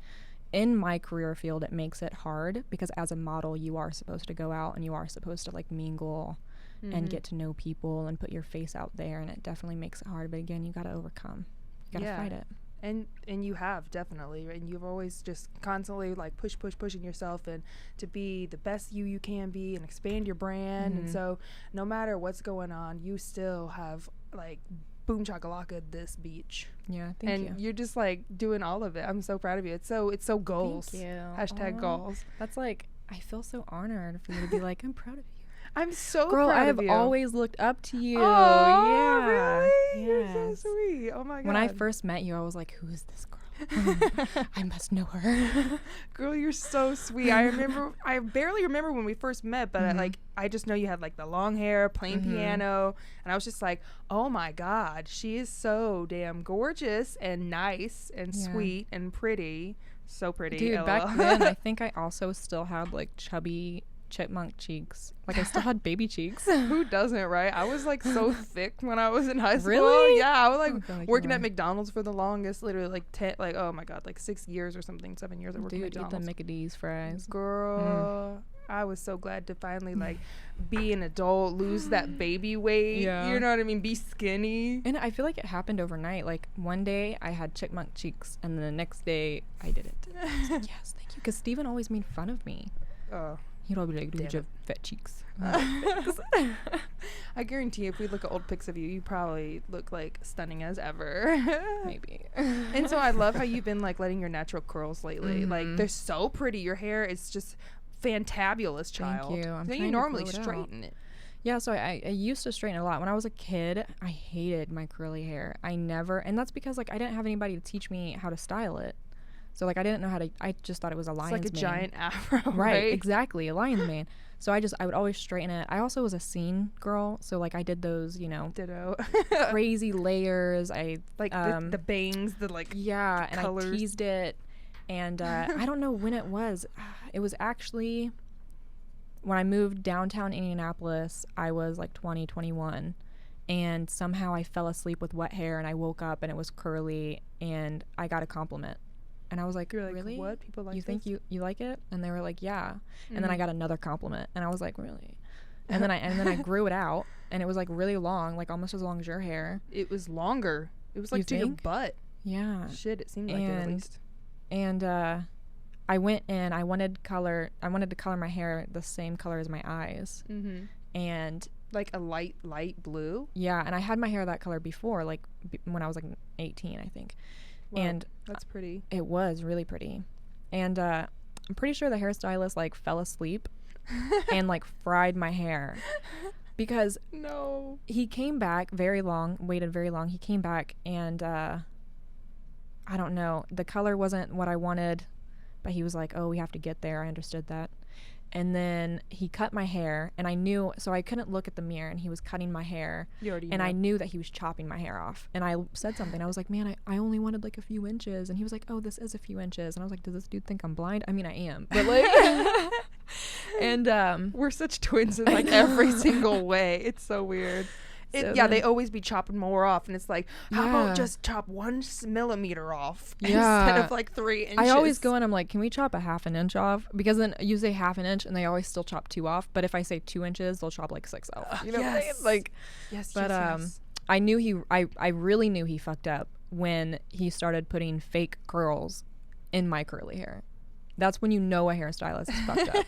in my career field, it makes it hard because as a model, you are supposed to go out and you are supposed to like mingle and get to know people and put your face out there. And it definitely makes it hard. But again, you got to overcome. You got to fight it. And you have, definitely. And you've always just constantly like pushing yourself and to be the best you can be and expand your brand. And so no matter what's going on, you still have like boom chakalaka this beach. Yeah, thank you. And you're just like doing all of it. I'm so proud of you. It's so goals. Thank you. Hashtag goals. That's like, I feel so honored for you to be like, I'm proud of you. I'm so Girl, proud I of have you. always looked up to you. Oh, yeah. Really? Yes. You're so sweet. Oh my God. When I first met you, I was like, who is this girl? I must know her. Girl, you're so sweet. I barely remember when we first met, but I just know you had like the long hair, playing piano, and I was just like, oh my God, she is so damn gorgeous and nice and sweet and pretty. So pretty. Dude, LOL. back then, I think I also still had like chubby chipmunk cheeks. Like I still had baby cheeks. Who doesn't, right? I was like so thick when I was in high school. Really? Yeah, I was feel like working you at were. McDonald's for the longest, literally like 10, like oh my God, like 6 years or something, 7 years I worked at Dude, eat McDonald's. the Mickey D's fries. Girl, I was so glad to finally like be an adult, lose that baby weight. Yeah. You know what I mean? Be skinny. And I feel like it happened overnight. Like one day I had chipmunk cheeks, and then the next day I didn't. I was like, yes, thank you. Because Steven always made fun of me. Oh. He'd always be like, dude, Damn you have fat cheeks. I guarantee if we look at old pics of you, you probably look like stunning as ever. Maybe. And so I love how you've been like letting your natural curls lately. Like they're so pretty. Your hair is just fantabulous, child. Thank you. I'm So you trying to normally grow it out. straighten it. Yeah, so I used to straighten a lot. When I was a kid, I hated my curly hair. I never, and that's because like I didn't have anybody to teach me how to style it. So like I didn't know how to. I just thought it was a lion's mane. It's like a giant afro, Right, exactly, a lion's mane. So I would always straighten it. I also was a scene girl, so like I did those, Ditto. crazy layers. I like the bangs, the like yeah, and colors. I teased it, and I don't know when it was. It was actually when I moved downtown Indianapolis. I was like 20, 21, and somehow I fell asleep with wet hair, and I woke up and it was curly, and I got a compliment. And I was like, You're like, really? what? People like you this? think you like it? And they were like, yeah. And then I got another compliment, and I was like, really? And then I grew it out, and it was like really long, like almost as long as your hair. It was longer. It was like You to your think? butt. Yeah. Shit, it seemed like it at least. And I went in. I wanted to color my hair the same color as my eyes. Mm-hmm. And Like a light blue. yeah, and I had my hair that color before, like when I was like 18, I think. Wow, and that's pretty. it was really pretty. And I'm pretty sure the hairstylist like fell asleep and like fried my hair, because No. he came back waited very long. He came back, and I don't know, the color wasn't what I wanted, but he was like, oh, we have to get there. I understood that. And then he cut my hair, and I knew, so I couldn't look at the mirror, and he was cutting my hair, You already and know. I knew that he was chopping my hair off. And I said something. I was like, man, I only wanted like a few inches. And he was like, oh, this is a few inches. And I was like, does this dude think I'm blind? I mean, I am, but like, and We're such twins in like every single way. It's so weird. So Yeah, then- they always be chopping more off, and it's like, how Yeah. about just chop 1 millimeter off Yeah. instead of like 3 inches? I always go in, I'm like, can we chop a half an inch off? Because then you say half an inch, and they always still chop 2 off. But if I say 2 inches, they'll chop like 6 off. You know what I mean? yes. Like, Yes, but yes. I knew I really knew he fucked up when he started putting fake curls in my curly hair. That's when you know a hairstylist is fucked up.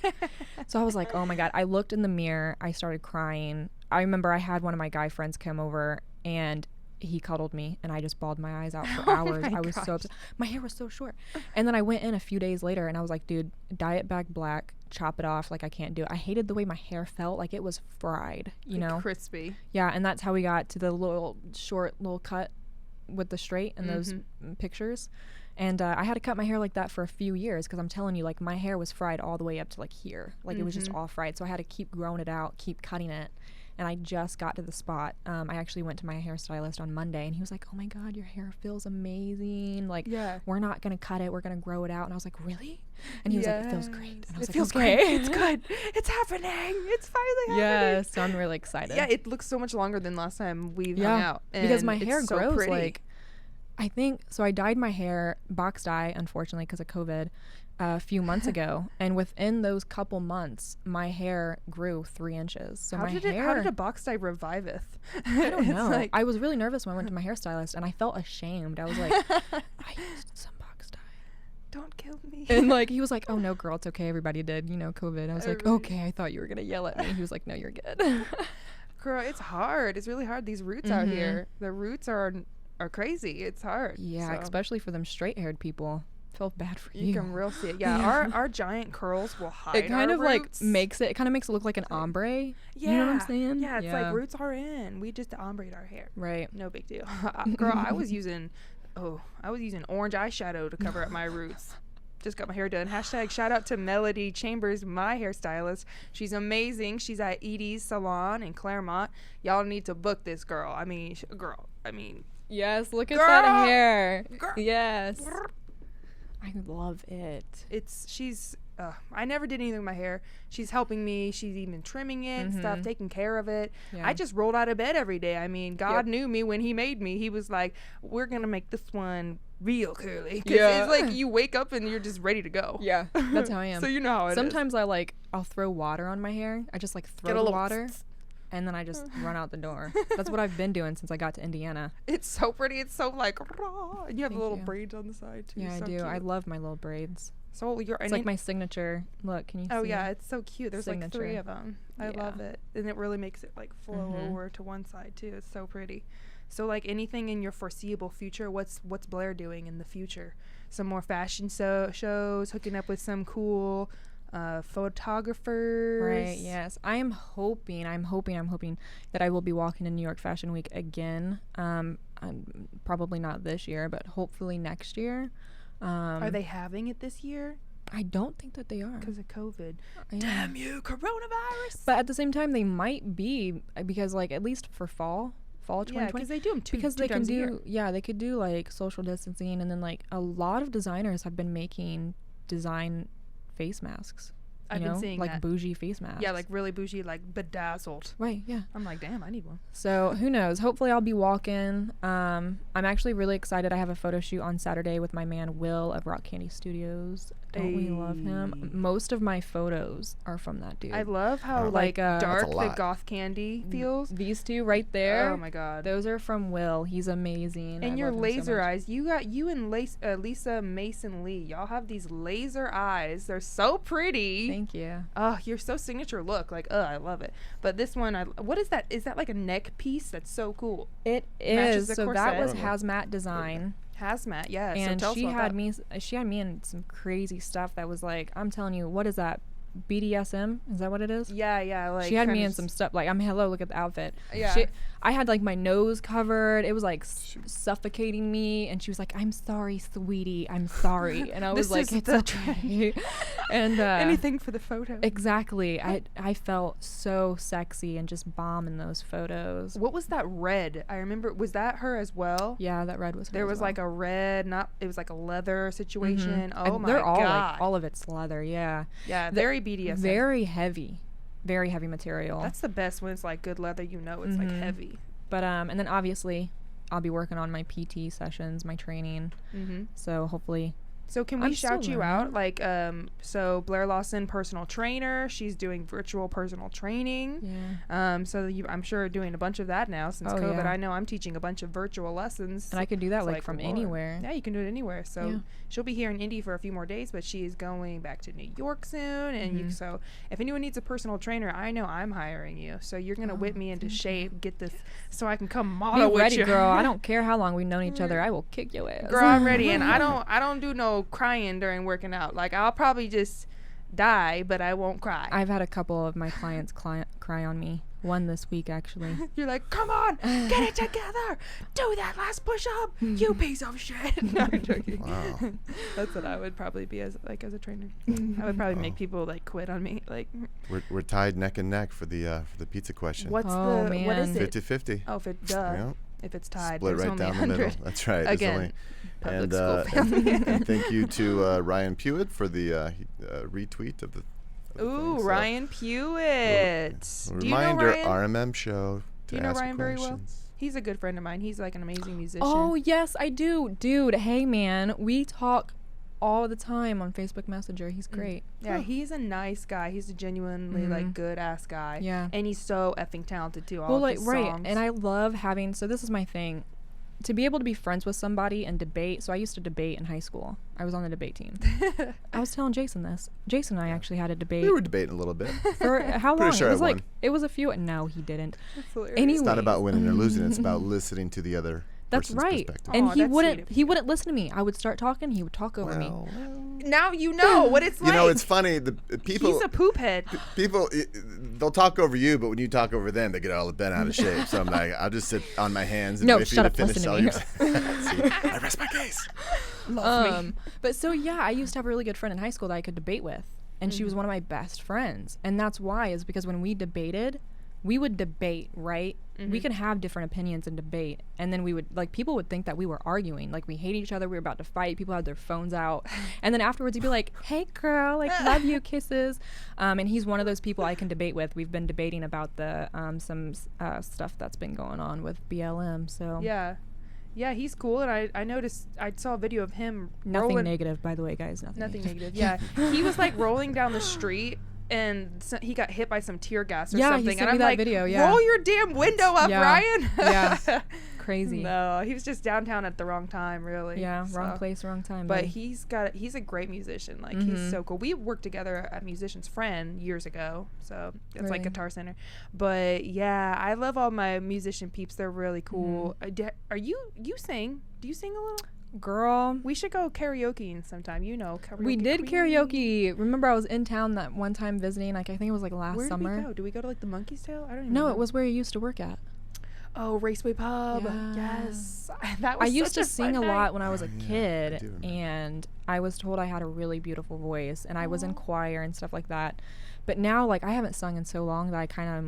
So I was like, oh my God. I looked in the mirror. I started crying. I remember I had one of my guy friends come over, and he cuddled me, and I just bawled my eyes out for hours. my I was gosh. so upset. My hair was so short. And then I went in a few days later, and I was like, dude, dye it back black, chop it off. Like, I can't do it. I hated the way my hair felt. Like, it was fried, you Like know? crispy. Yeah, and that's how we got to the little short little cut with the straight and those pictures. And I had to cut my hair like that for a few years, because I'm telling you, like, my hair was fried all the way up to like here. Like, it was just all fried. So I had to keep growing it out, keep cutting it. And I just got to the spot. I actually went to my hairstylist on Monday, and he was like, oh my God, your hair feels amazing. Like, Yeah. we're not going to cut it. We're going to grow it out. And I was like, really? And he was like, it feels great. And I was It like, feels okay. great. It's good. It's happening. It's finally happening. Yeah, so I'm really excited. Yeah, it looks so much longer than last time we've hung out. Because and my it's hair so grows pretty. like, I think, so I dyed my hair box dye, unfortunately, because of COVID, a few months ago. And within those couple months, my hair grew 3 inches. So how my did hair, a box dye reviveth? I don't It's know. like- I was really nervous when I went to my hairstylist, and I felt ashamed. I was like, I used some box dye. Don't kill me. And like, he was like, oh no, girl, it's okay. Everybody did, COVID. I was like, Everybody- okay, I thought you were going to yell at me. He was like, no, you're good. Girl, it's hard. It's really hard. These roots out here. The roots are crazy. It's hard. Yeah, So especially for them straight-haired people. Felt bad for you can real see it. Yeah, our giant curls will hide. It kind our of like roots. makes it kind of makes it look like an ombre. Yeah, You know what I'm saying? Yeah, it's like roots are in. We just ombre our hair. Right. No big deal. Girl, I was using orange eyeshadow to cover up my roots. Just got my hair done. # shout out to Melody Chambers, my hairstylist. She's amazing. She's at Edie's Salon in Claremont. Y'all need to book this girl. I mean, Yes, look at Girl! that hair. Girl! Yes. I love it. she's I never did anything with my hair. She's helping me. She's even trimming it and stuff, taking care of it. Yeah. I just rolled out of bed every day. I mean, God Yep. knew me when he made me. He was like, we're going to make this one real curly. 'Cause Yeah. it's like you wake up and you're just ready to go. Yeah, that's how I am. So you know how it is. Sometimes I'll throw water on my hair. I just like Get throw a the little water and then I just run out the door. That's what I've been doing since I got to Indiana. It's so pretty. It's so like raw. And you have Thank little you. braids on the side too. Yeah, so I do. Cute. I love my little braids. So you're It's like my signature. Look, can you see? Oh yeah, it's so cute. There's like 3 Signature. of them. I Yeah. love it, and it really makes it like flow over to one side too. It's so pretty. So like anything in your foreseeable future, what's Blair doing in the future? Some more fashion shows, hooking up with some cool photographers. Right, yes. I'm hoping that I will be walking in New York Fashion Week again. Probably not this year, but hopefully next year. Are they having it this year? I don't think that they are. Because of COVID. Yeah. Damn you, coronavirus. But at the same time, they might be, because like at least for fall of 2020, because they do them because they can times a year. do they could do like social distancing, and then like a lot of designers have been making design face masks. I've been seeing like that. bougie face masks. Yeah, like really bougie, like bedazzled. Right, yeah. I'm like, damn, I need one. So who knows? Hopefully I'll be walking. I'm actually really excited. I have a photo shoot on Saturday with my man Will of Rock Candy Studios. Don't we love him? Most of my photos are from that dude. I love how Like, dark That's a the lot. goth candy feels. These two right there. Oh my god. Those are from Will. He's amazing. And I your love him so laser much. eyes. You and Lisa Mason Lee. Y'all have these laser eyes. They're so pretty. Thank you. Oh, you're so signature look. Like, I love it. But this one, what is that? Is that like a neck piece? That's so cool. It Matches is. the So that was corset. hazmat design. Hazmat, yeah. And so tell us she about had that. she had me in some crazy stuff that was like, I'm telling you, what is that? BDSM? Is that what it is? Yeah. Like She had me kinda in some stuff like, hello, look at the outfit. Yeah. I had like my nose covered. It was like suffocating me, and she was like, I'm sorry, sweetie, I'm sorry. And I was This like, is it's the- okay. And anything for the photo. exactly. I felt so sexy and just bomb in those photos. What was that red? I remember. Was that her as well? Yeah, that red was her There as was well. like a red, it was like a leather situation. Mhm. Oh And my they're all god. like, all of it's leather. Yeah. Yeah, very BDSM. Very heavy material. That's the best when it's like good leather. You know, it's like Mhm. heavy. But and then obviously I'll be working on my PT sessions, my training. Mm-hmm. So hopefully So can we I'm shout still you out? learning. Like, so Blair Lawson, personal trainer. She's doing virtual personal training. yeah. So I'm sure doing a bunch of that now since Oh, COVID. yeah. I know I'm teaching a bunch of virtual lessons. And I could do that It's like from Lord. anywhere. Yeah, you can do it anywhere. So Yeah. she'll be here in Indy for a few more days, but she's going back to New York soon. And so if anyone needs a personal trainer, I know I'm hiring you. So you're gonna whip me into shape, get this, so I can come model Be with ready, you. girl. I don't care how long we've known each other. I will kick your ass. Girl, I'm ready, and I don't do no crying during working out. Like I'll probably just die, but I won't cry. I've had a couple of my clients cry on me. One this week actually. You're like, come on, get it together, do that last push up, you piece of shit. No, I'm joking. Wow. That's what I would probably be as a trainer. I would probably make people like quit on me. Like, We're tied neck and neck for the pizza question. what's Oh, what man. is it? 50-50. Oh, if Yeah. it's tied, Split there's right only down the 100. middle. That's right. There's Again, only- public and, school family. and thank you to Ryan Pewitt for the retweet of the. Ooh, thing. So, Ryan Pewitt. Do you know reminder, Ryan? RMM show. Do you know Ryan very well? He's a good friend of mine. He's like an amazing musician. Oh yes, I do. Dude, hey man, we talk all the time on Facebook Messenger. He's great. Yeah, he's a nice guy. He's a genuinely like good ass guy. Yeah. And he's so effing talented too. All Well, of like his right, songs. and I love having. So this is my thing, to be able to be friends with somebody and debate. So I used to debate in high school. I was on the debate team. I was telling Jason this. Jason and I actually had a debate We were debating a little bit. for how long? Pretty sure it was I like won. it was a few. No, he didn't. That's hilarious. Anyways, It's not about winning or losing. It's about listening to the other that's person's right. perspective. And Aw, he that's wouldn't. sweet of He wouldn't listen to me. I would start talking. He would talk over me. Well, Now you know what it's like. you know, it's funny. The people. He's a poop head. People, they'll talk over you, but when you talk over them, they get all bent out of shape. So I'm like, I'll just sit on my hands and No, wait for shut you to up, finish listen all to your. me. See, I rest my case. Love me. But so yeah, I used to have a really good friend in high school that I could debate with, and she was one of my best friends. And that's why is because when we debated, we would debate, right? We could have different opinions and debate, and then we would like people would think that we were arguing, like we hated each other, we were about to fight. People had their phones out, and then afterwards he'd be like, "Hey, girl, like love you, kisses." And he's one of those people I can debate with. We've been debating about the some stuff that's been going on with BLM. So Yeah. Yeah, he's cool. And I noticed, I saw a video of him nothing rolling. negative, by the way, guys. Nothing negative. Yeah. He was like rolling down the street. And he got hit by some tear gas or Yeah, he something. sent And me I'm that like, video, yeah. roll your damn window up, Yeah. Ryan. Yeah. Crazy. No, he was just downtown at the wrong time, really. Yeah, wrong So- place, wrong time. But buddy. he's a great musician. Like he's so cool. We worked together at Musician's Friend years ago, so it's like Really? Guitar Center. But yeah, I love all my musician peeps. They're really cool. Are you sing? Do you sing a little? Girl, We should go karaokeing sometime. You know, karaoke we did queen. karaoke. Remember, I was in town that one time visiting. Like I think it was like last Where summer. did we go? Did we go to like the Monkey's Tail? I don't even No, know. it was where you used to work at. Oh, Raceway Pub. Yeah. Yes. That was I used such to sing a fun night. lot when I was a Oh, yeah, I kid, do remember. and I was told I had a really beautiful voice, and I was in choir and stuff like that. But now, like, I haven't sung in so long that I kind of,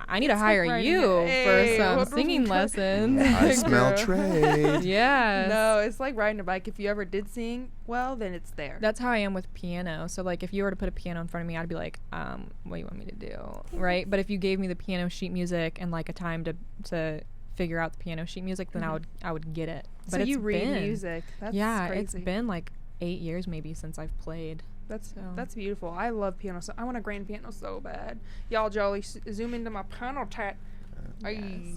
I need to It's like hire writing you it. Hey, for some what singing the fuck? lessons. I smell Girl. trade. Yes. No, it's like riding a bike. If you ever did sing well, then it's there. That's how I am with piano. So, like, if you were to put a piano in front of me, I'd be like, what do you want me to do? Right? But if you gave me the piano sheet music and, like, a time to figure out the piano sheet music, then I would get it. so But you it's read been- music. That's yeah, crazy. it's been like 8 years maybe since I've played. That's beautiful. I love piano. So I want a grand piano so bad. Y'all jolly zoom into my piano tat. Ay.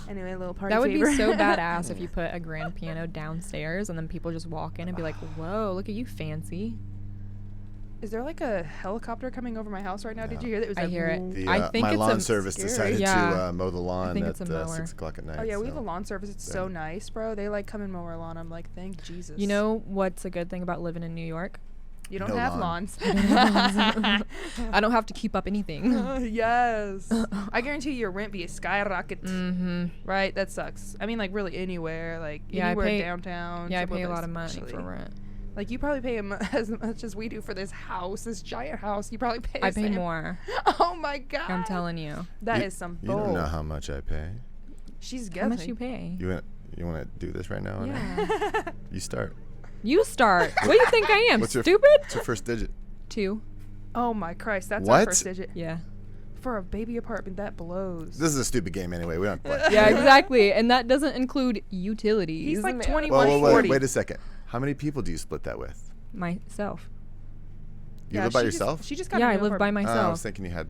Anyway, a little party That would be favor. so badass if you put a grand piano downstairs and then people just walk in and be like, "Whoa, look at you, fancy." Is there like a helicopter coming over my house right now? Did you hear that? It was I like, hear it. "Woo." The, I think my it's lawn a service scary. decided Yeah. to mow the lawn think at it's a mower. 6 o'clock at night. Oh yeah, we have a so- lawn service. It's so nice, bro. They like come and mow our lawn. I'm like, thank Jesus. You know what's a good thing about living in New York? you don't No have lawn. lawns. I don't have to keep up anything. Yes. I guarantee your rent be a skyrocket. Mm-hmm. Right? That sucks. I mean, like really anywhere, like Yeah, I anywhere pay- downtown. Yeah, I somewhere pay a lot of especially. money for rent. Like you probably pay as much as we do for this house, this giant house. You probably pay. I the pay same. more. Oh my god! I'm telling you. That You- is some You bull. don't know how much I pay. She's How guessing. much you pay? You want to do this right now? Renee? Yeah. You start. You start. What do you think I am? What's your Stupid? What's your first digit? 2. Oh my Christ! That's our What? first digit Yeah. for a baby apartment. That blows. This is a stupid game anyway. We don't play. Yeah, exactly. And that doesn't include utilities. He's like Man. 21. Whoa, 40. wait a second. How many people do you split that with? Myself. You Yeah, live by she just- yourself? She just got. Yeah, a I new live by apartment. I myself. was thinking you had.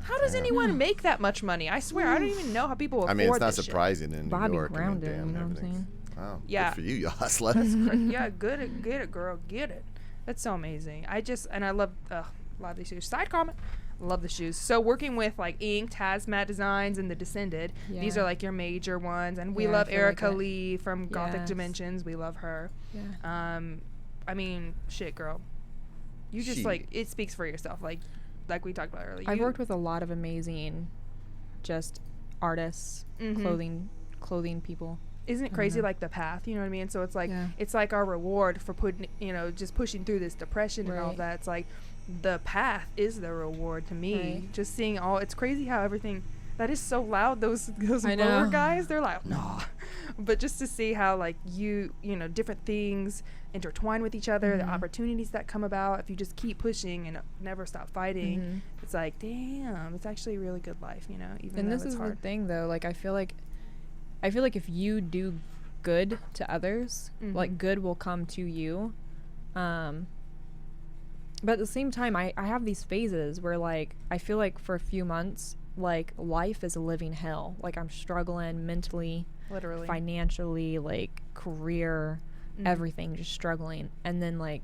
How does Damn. anyone make that much money? I swear, I don't even know how people afford I mean, it's not this shit. surprising in Bobby New York. grounded, damn, you know what I'm everything's- saying? Wow. Yeah. Good for you, you hustler. Yeah, get it, girl, get it. That's so amazing. I love these shoes. Side comment, love the shoes. So working with like Inked, Hazmat Designs, and The Descended. These Yeah. are like your major ones, and we Yeah, I love feel like Erica it. Lee from Gothic Yes. Dimensions. We love her. Yeah. I mean, shit, girl. You just She. like it speaks for yourself. Like we talked about earlier. I've worked with a lot of amazing, just artists, Mhm. clothing people. Isn't it I crazy know. like the path, you know what I mean? So it's like Yeah. it's like our reward for putting, just pushing through this depression and all Right. that. It's like the path is the reward to me. Right. Just seeing it's crazy how everything that is so loud, those I lower know. guys, they're like, no. But just to see how like different things intertwine with each other, the Mhm. opportunities that come about if you just keep pushing and never stop fighting. Mhm. It's like, damn, it's actually a really good life, even And though this it's is hard. the thing though, like I feel like if you do good to others, like Mhm. good will come to you. But at the same time I have these phases where like I feel like for a few months like life is a living hell. Like I'm struggling mentally, Literally. financially, like career, Mhm. everything, just struggling. And then like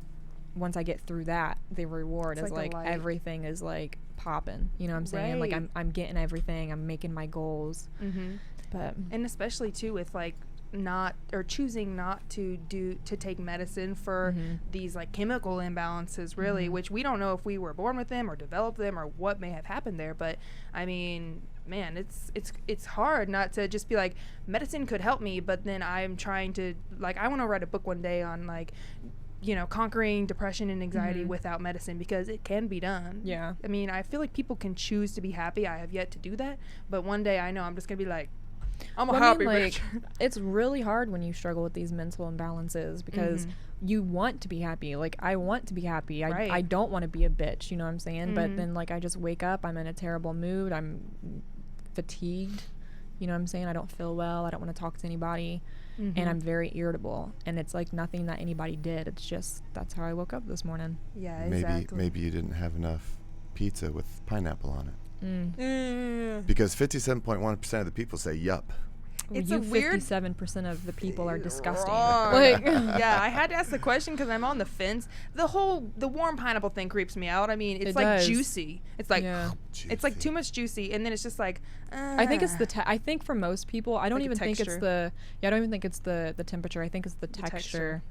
once I get through that, the reward It's is like a like light. everything is like popping. You know what I'm saying? Like Right. I'm getting everything. I'm making my goals. Mm-hmm. But And especially too with like choosing not to take medicine for Mhm. these like chemical imbalances really, Mhm. which we don't know if we were born with them or developed them or what may have happened there. But I mean, man, it's hard not to just be like medicine could help me, but then I'm trying to like I want to write a book one day on like conquering depression and anxiety Mhm. without medicine because it can be done. Yeah. I mean, I feel like people can choose to be happy. I have yet to do that, but one day I know I'm just gonna be like, I'm a Well, I happy mean, bitch. it's really hard when you struggle with these mental imbalances because Mhm. you want to be happy. Like I want to be happy. Right. I don't want to be a bitch, you know what I'm saying? Mhm. But then like I just wake up, I'm in a terrible mood, I'm fatigued, you know what I'm saying? I don't feel well, I don't want to talk to anybody, Mhm. and I'm very irritable. And it's like nothing that anybody did. It's just that's how I woke up this morning. Yeah, exactly. Maybe you didn't have enough pizza with pineapple on it. Mm. Because 57.1% of the people say yup. It's you a weird 57% of the people are disgusting. Wrong. Like Yeah, I had to ask the question because I'm on the fence. The warm pineapple thing creeps me out. I mean, it's It like does. juicy. It's like Yeah. it's like too much juicy, and then it's just like. I think it's the I think for most people, I don't Like a even think it's texture. I don't even think it's the temperature. I think it's the texture. texture.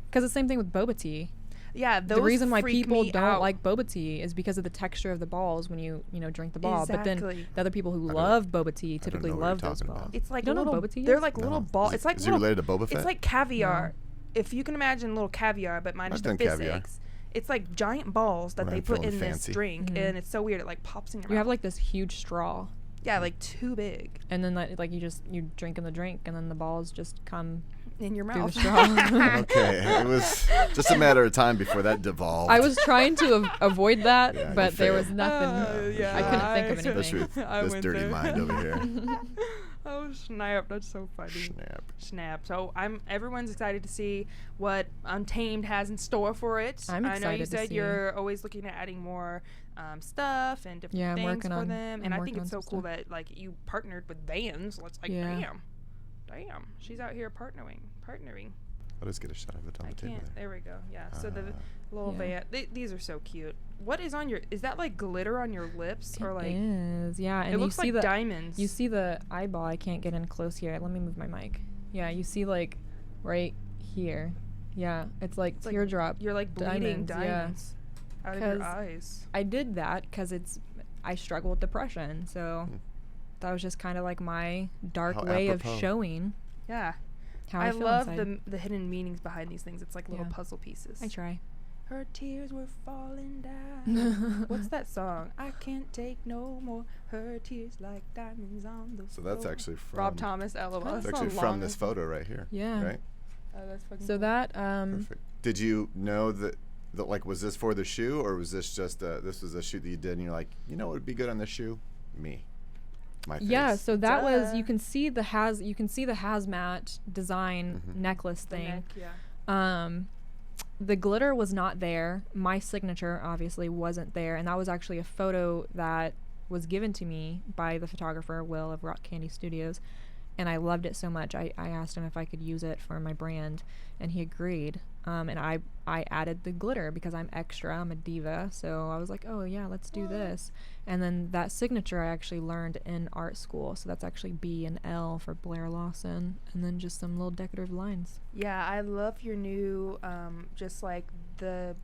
Because the same thing with boba tea. Yeah, those the reason why freak people me don't out. like boba tea is because of the texture of the balls when you drink the ball. But then Exactly. the other people who don't- love boba tea don't typically know what you're love those talking balls. about. It's like You don't know little. what boba tea They're is? like little No. balls. Is it- It's like is it little, related to Boba Fett? It's like caviar. If you can imagine little caviar, but minus I've the done caviar. physics. It's like giant balls that When they I'm put feeling in fancy. this drink, Mhm. and it's so weird. It like pops in your You mouth. have like this huge straw, yeah, like too big and then like you drink in the drink, and then the balls just come in your through the mouth. straw. Okay, it was just a matter of time before that devolved. I was trying to avoid that, Yeah, but you there was failed. nothing. Yeah, I couldn't think of anything. Especially with I this went dirty there. mind over here. Oh snap! That's so funny. Snap. So everyone's excited to see what Untamed has in store for it. I'm I know you excited to said see. you're always looking at adding more stuff and different Yeah, I'm things working for on- them, I'm and I working think it's on so some cool that like you partnered with Vans. Let's like Yeah. damn, she's out here partnering. I'll just get a shot of it on I the table can't. there. There we go. Yeah. So the Ah. little Yeah. van. These are so cute. What is on your? Is that like glitter on your lips or like? is, yeah, and It you looks see like the diamonds. you see the eyeball. I can't get in close here. Let me move my mic. Yeah, you see like right here. Yeah, it's like like teardrop. You're like bleeding diamonds, yeah. diamonds out of your 'Cause eyes. I did that because I struggle with depression, so Hmm. that was just kind of like my dark How way apropos. of showing Yeah. how I, feel love inside. the hidden meanings behind these things. It's like little Yeah. puzzle pieces. I try. Her tears were falling down. What's that song? I can't take no more. Her tears like diamonds on the So that's floor. actually from Rob Thomas, LOL. It's That's actually so from long. this photo right here. Yeah. Right. Oh, that's fucking So cool. that Perfect. Did you know that like was this for the shoe or was this just this was a shoot that you did and you're like, you know what would be good on this shoe? Me. My face. yeah, so that was Duh. you can see the hazmat design Mhm. necklace The thing. neck, yeah. The glitter was not there. My signature obviously wasn't there, and that was actually a photo that was given to me by the photographer Will of Rock Candy Studios, and I loved it so much. I asked him if I could use it for my brand, and he agreed. And I added the glitter because I'm extra. I'm a diva, so I was like, oh yeah, let's do this. And then that signature I actually learned in art school, so that's actually B and L for Blair Lawson, and then just some little decorative lines. Yeah, I love your new, just like the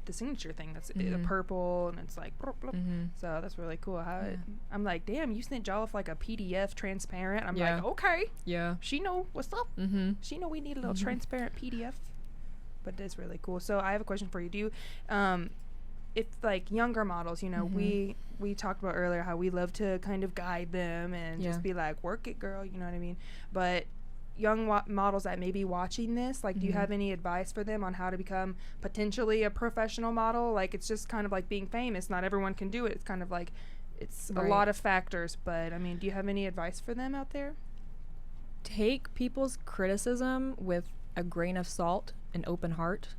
signature thing. That's the Mhm. purple and it's like, blop, blop. Mm-hmm. So that's really cool. How Yeah. I'm like, damn, you sent y'all off like a PDF transparent. I'm Yeah. like, okay, Yeah. she know what's up. Mm-hmm. She know we need a little Mhm. transparent PDF. But it's really cool. So I have a question for you. Do you, if like younger models, you know, Mhm. we talked about earlier how we love to kind of guide them and Yeah. just be like, work it, girl. You know what I mean? But young models that may be watching this, like, do you Mhm. have any advice for them on how to become potentially a professional model? Like, it's just kind of like being famous. Not everyone can do it. It's kind of like, it's a Right. lot of factors. But I mean, do you have any advice for them out there? Take people's criticism with a grain of salt, an open heart.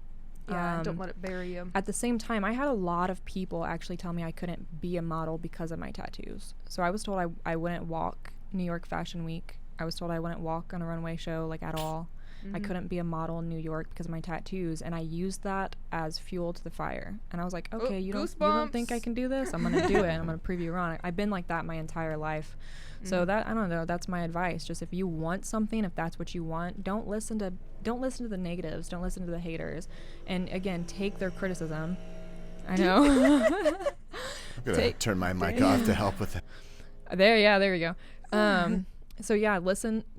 Yeah, don't Um, let it bury you. At the same time, I had a lot of people actually tell me I couldn't be a model because of my tattoos. So I was told I wouldn't walk New York Fashion Week. I was told I wouldn't walk on a runway show, like, at all. I Mhm. couldn't be a model in New York because of my tattoos, and I used that as fuel to the fire. And I was like, okay, you don't think I goosebumps. can do this? I'm gonna do it. I'm gonna prove you wrong. I've been like that my entire life. So Mhm. that, I don't know, that's my advice. Just if you want something, if that's what you want, don't listen to the negatives. Don't listen to the haters. And again, take their criticism. I know. I'm gonna turn my mic off to help with it. There you go. So yeah,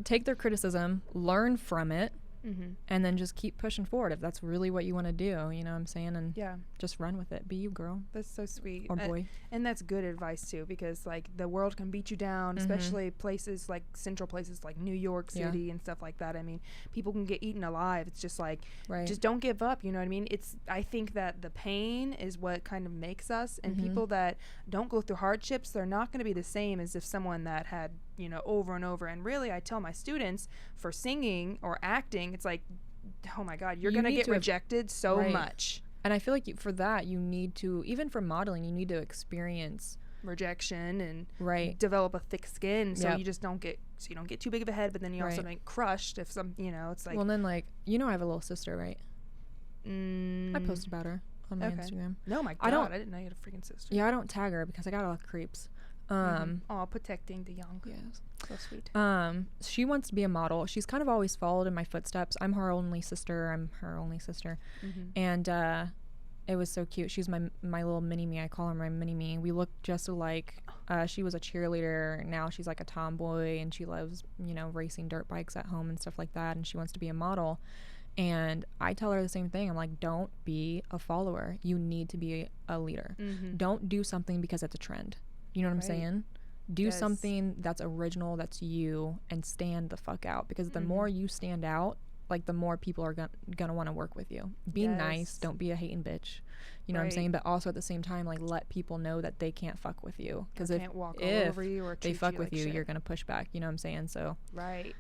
take their criticism, learn from it, Mhm. and then just keep pushing forward if that's really what you want to do, you know what I'm saying? And Yeah, just run with it. Be you, girl that's so sweet. or boy. And that's good advice too, because like the world can beat you down, especially places like central places like New York Yeah. City and stuff like that. I mean, people can get eaten alive. It's just like, Right. just don't give up. You know what I mean? I think that the pain is what kind of makes us, and Mhm. people that don't go through hardships, they're not going to be the same as if someone that had, you know, over and over. And really, I tell my students for singing or acting, it's like, oh my God, you're You going to need get to have- rejected so Right. much. And I feel like for that, you need to, even for modeling, you need to experience. Rejection and Right. develop a thick skin, so Yep. you don't get too big of a head, but then you also Right. don't get crushed if some, you know, it's like, Well, and then, like, you know I have a little sister, right? I mm, posted about her on my okay. Instagram. No, my God, I don't- I didn't know you had a freaking sister. Yeah, I don't tag her because I got a lot of creeps. Oh, protecting the young. Yes. So sweet. She wants to be a model. She's kind of always followed in my footsteps. I'm her only sister. And it was so cute. She's my little mini me. I call her my mini me. We look just alike. She was a cheerleader. Now she's like a tomboy, and she loves, racing dirt bikes at home and stuff like that. And she wants to be a model. And I tell her the same thing. I'm like, don't be a follower. You need to be a leader. Don't do something because it's a trend. You know what I'm saying? Do something that's original, that's you, and stand the fuck out. Because the more you stand out, like, the more people are gonna want to work with you. Be nice. Don't be a hating bitch. You know what I'm saying? But also at the same time, like, let people know that they can't fuck with you. Because if they fuck with you, you're gonna push back. You know what I'm saying? So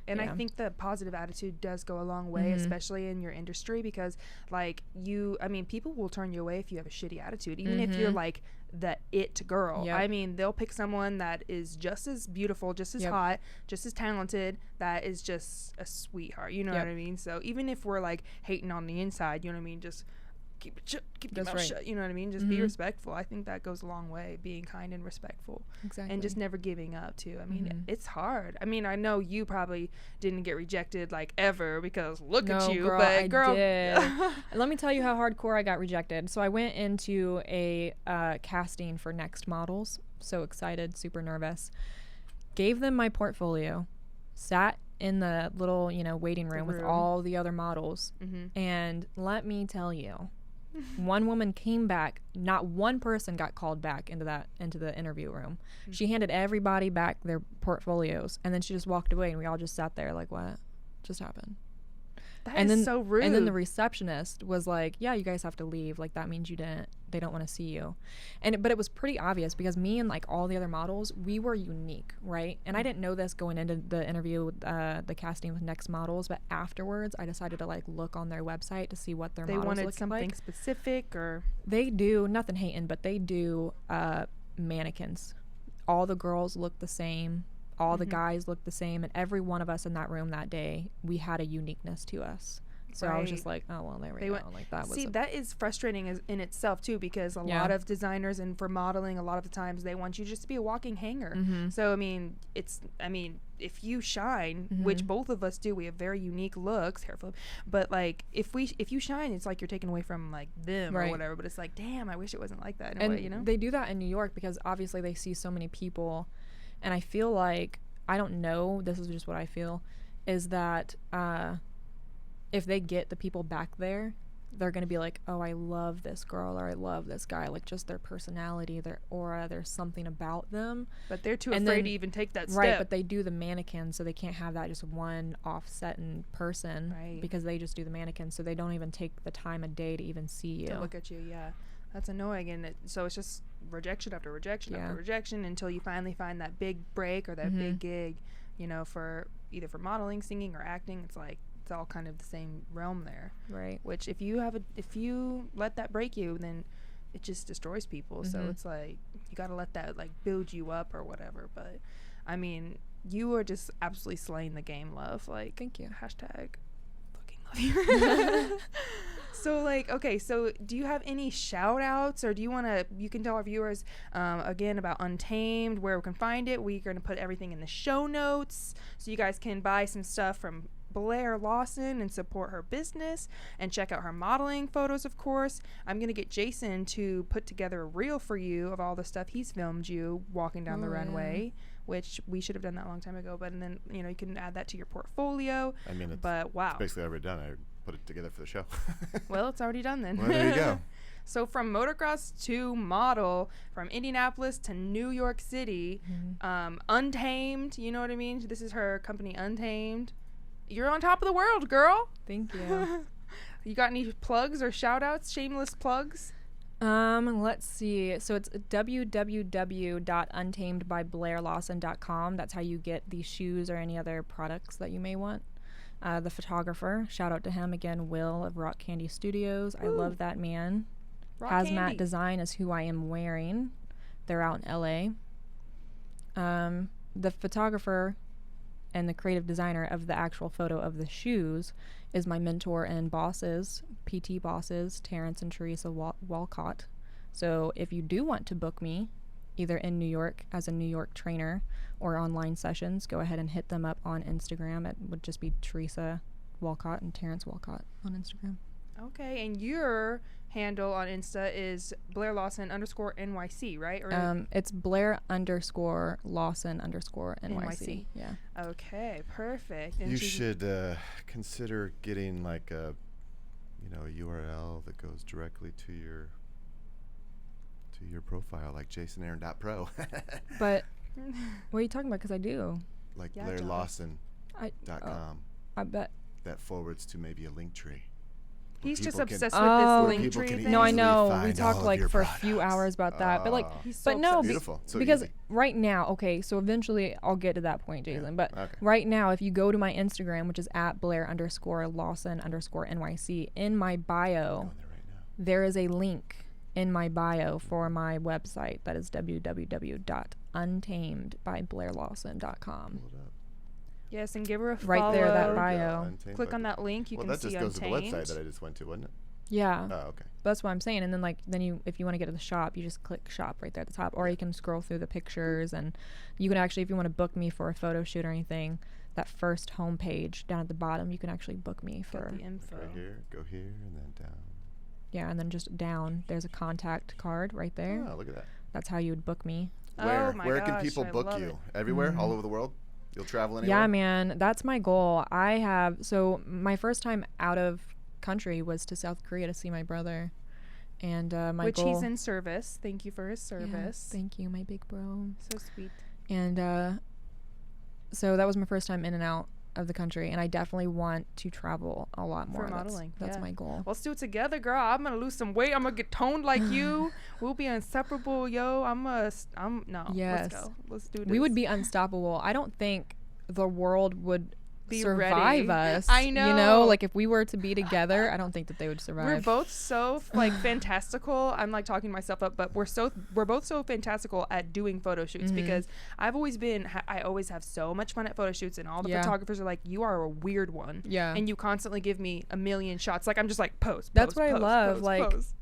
And I think the positive attitude does go a long way, especially in your industry, because people will turn you away if you have a shitty attitude, even if you're like the it girl. I mean, they'll pick someone that is just as beautiful, just as hot, just as talented, that is just a sweetheart. You know what I mean? So even if we're like hating on the inside, you know what I mean, just keep your mouth shut. You know what I mean? Just be respectful. I think that goes a long way, being kind and respectful. Exactly. And just never giving up too. I mean, it's hard. I mean, I know you probably didn't get rejected like ever, because look at you. Girl, but I did. Let me tell you how hardcore I got rejected. So I went into a casting for Next Models. So excited, super nervous. Gave them my portfolio. Sat in the little, waiting room with all the other models. And let me tell you, one woman came back. Not one person got called back into the interview room. She handed everybody back their portfolios, and then she just walked away, and we all just sat there like, what just happened? That is so rude. And then the receptionist was like, yeah, you guys have to leave. Like, that means they don't want to see you. But it was pretty obvious, because me and like all the other models, we were unique, right? And I didn't know this going into the interview, the casting with Next Models, but afterwards I decided to like look on their website to see what their models looked like. They wanted something specific, or? They do, nothing hating, but they do mannequins. All the girls look the same. All the guys looked the same, and every one of us in that room that day, we had a uniqueness to us. So I was just like, oh, well, there we go. Like, that was that is frustrating in itself too, because a lot of designers, and for modeling, a lot of the times they want you just to be a walking hanger. So I mean, if you shine, which both of us do, we have very unique looks, hair flip, but like if you shine, it's like you're taken away from like them or whatever. But it's like, damn, I wish it wasn't like that in a way, They do that in New York because obviously they see so many people. And I feel like, I don't know, this is just what I feel, is that if they get the people back there, they're going to be like, oh, I love this girl, or I love this guy. Like, just their personality, their aura, there's something about them. But they're too afraid to even take that step. Right, but they do the mannequin, so they can't have that just one offsetting person. Right. Because they just do the mannequin, so they don't even take the time of day to even see you. To look at you, That's annoying, and so it's just rejection after rejection after rejection until you finally find that big break or that big gig, for either for modeling, singing, or acting. It's like it's all kind of the same realm there, right? Which if you let that break you, then it just destroys people. So it's like you gotta let that like build you up or whatever. But I mean, you are just absolutely slaying the game, love. Like, thank you. Hashtag fucking love you. So, like, okay, so do you have any shout-outs, or do you want to, you can tell our viewers, again, about Untamed, where we can find it. We're going to put everything in the show notes, so you guys can buy some stuff from Blair Lawson and support her business, and check out her modeling photos, of course. I'm going to get Jason to put together a reel for you of all the stuff he's filmed you walking down the runway, which we should have done that a long time ago, but and then, you can add that to your portfolio. I mean, wow. It's basically already done. I put it together for the show. Well, it's already done then. Well, there you go. So from motocross to model, from Indianapolis to New York City, Untamed, you know what I mean? This is her company, Untamed. You're on top of the world, girl. Thank you. You got any plugs or shout-outs, shameless plugs? Let's see. So it's www.untamedbyblairlawson.com. That's how you get these shoes or any other products that you may want. The photographer, shout out to him again, Will of Rock Candy Studios. Ooh. I love that man. Hazmat Candy. Design is who I am wearing. They're out in LA. The photographer and the creative designer of the actual photo of the shoes is my mentor and bosses, PT bosses, Terrence and Teresa Walcott. So if you do want to book me either in New York as a New York trainer or online sessions, go ahead and hit them up on Instagram. It would just be Teresa Walcott and Terrence Walcott on Instagram. Okay, and your handle on Insta is Blair Lawson _NYC, right? Or It's Blair _Lawson _NYC. Yeah. Okay, perfect. And You should consider getting like a URL that goes directly to your profile, like jasonaaron.pro. But what are you talking about? Because I do. Like Yeah, BlairLawson.com. I bet. That forwards to maybe a link tree. He's just people can- obsessed Oh. with this People link can tree thing. No, I easily know. We find all talked of like your for a few products. hours about that, but like, He's so but no, obsessed. Beautiful. So because easy. right now, okay, so eventually I'll get to that point, Jason. But Okay. right now, if you go to my Instagram, which is at Blair _Lawson _NYC, in my bio, Going there right now. there is a link in my bio for my website that is www.untamedbyblairlawson.com. Pull it up. Yes, and give her a follow. Right there, that There we go. bio. Untamed Click by- on that link. You well, can that see just goes Untamed. to the website that I just went to, wasn't it? Yeah. Oh, okay. That's what I'm saying. And then you, if you want to get to the shop, you just click shop right there at the top, or you can scroll through the pictures, and you can actually, if you want to book me for a photo shoot or anything, that first home page down at the bottom, you can actually book me for. Got the info. Right here, go here, and then down. Yeah, and then just down, there's a contact card right there. Oh, look at that. That's how you would book me. Where Oh my where can gosh, people I book love you? it. Everywhere, all over the world. You'll travel anywhere. Yeah, man, that's my goal. So my first time out of country was to South Korea to see my brother, and my Which goal. he's in service. Thank you for his Yeah, service. thank you, my big bro. So sweet. And so that was my first time in and out of the country, and I definitely want to travel a lot more. For modeling, That's yeah. my goal. Let's do it together, girl. I'm gonna lose some weight. I'm gonna get toned like you. We'll be inseparable, yo. No. Yes. Let's go. Let's do this. We would be unstoppable. I don't think the world would Be survive ready. us. I You know. know, like if we were to be together, I don't think that they would survive. We're both so like fantastical. I'm like talking myself up, but we're both so fantastical at doing photo shoots Mm-hmm. because I've always been I always have so much fun at photo shoots, and all the Yeah. photographers are like, you are a weird one. Yeah. And you constantly give me a million shots. Like I'm just like pose. That's pose, what I pose, love, pose, like, pose.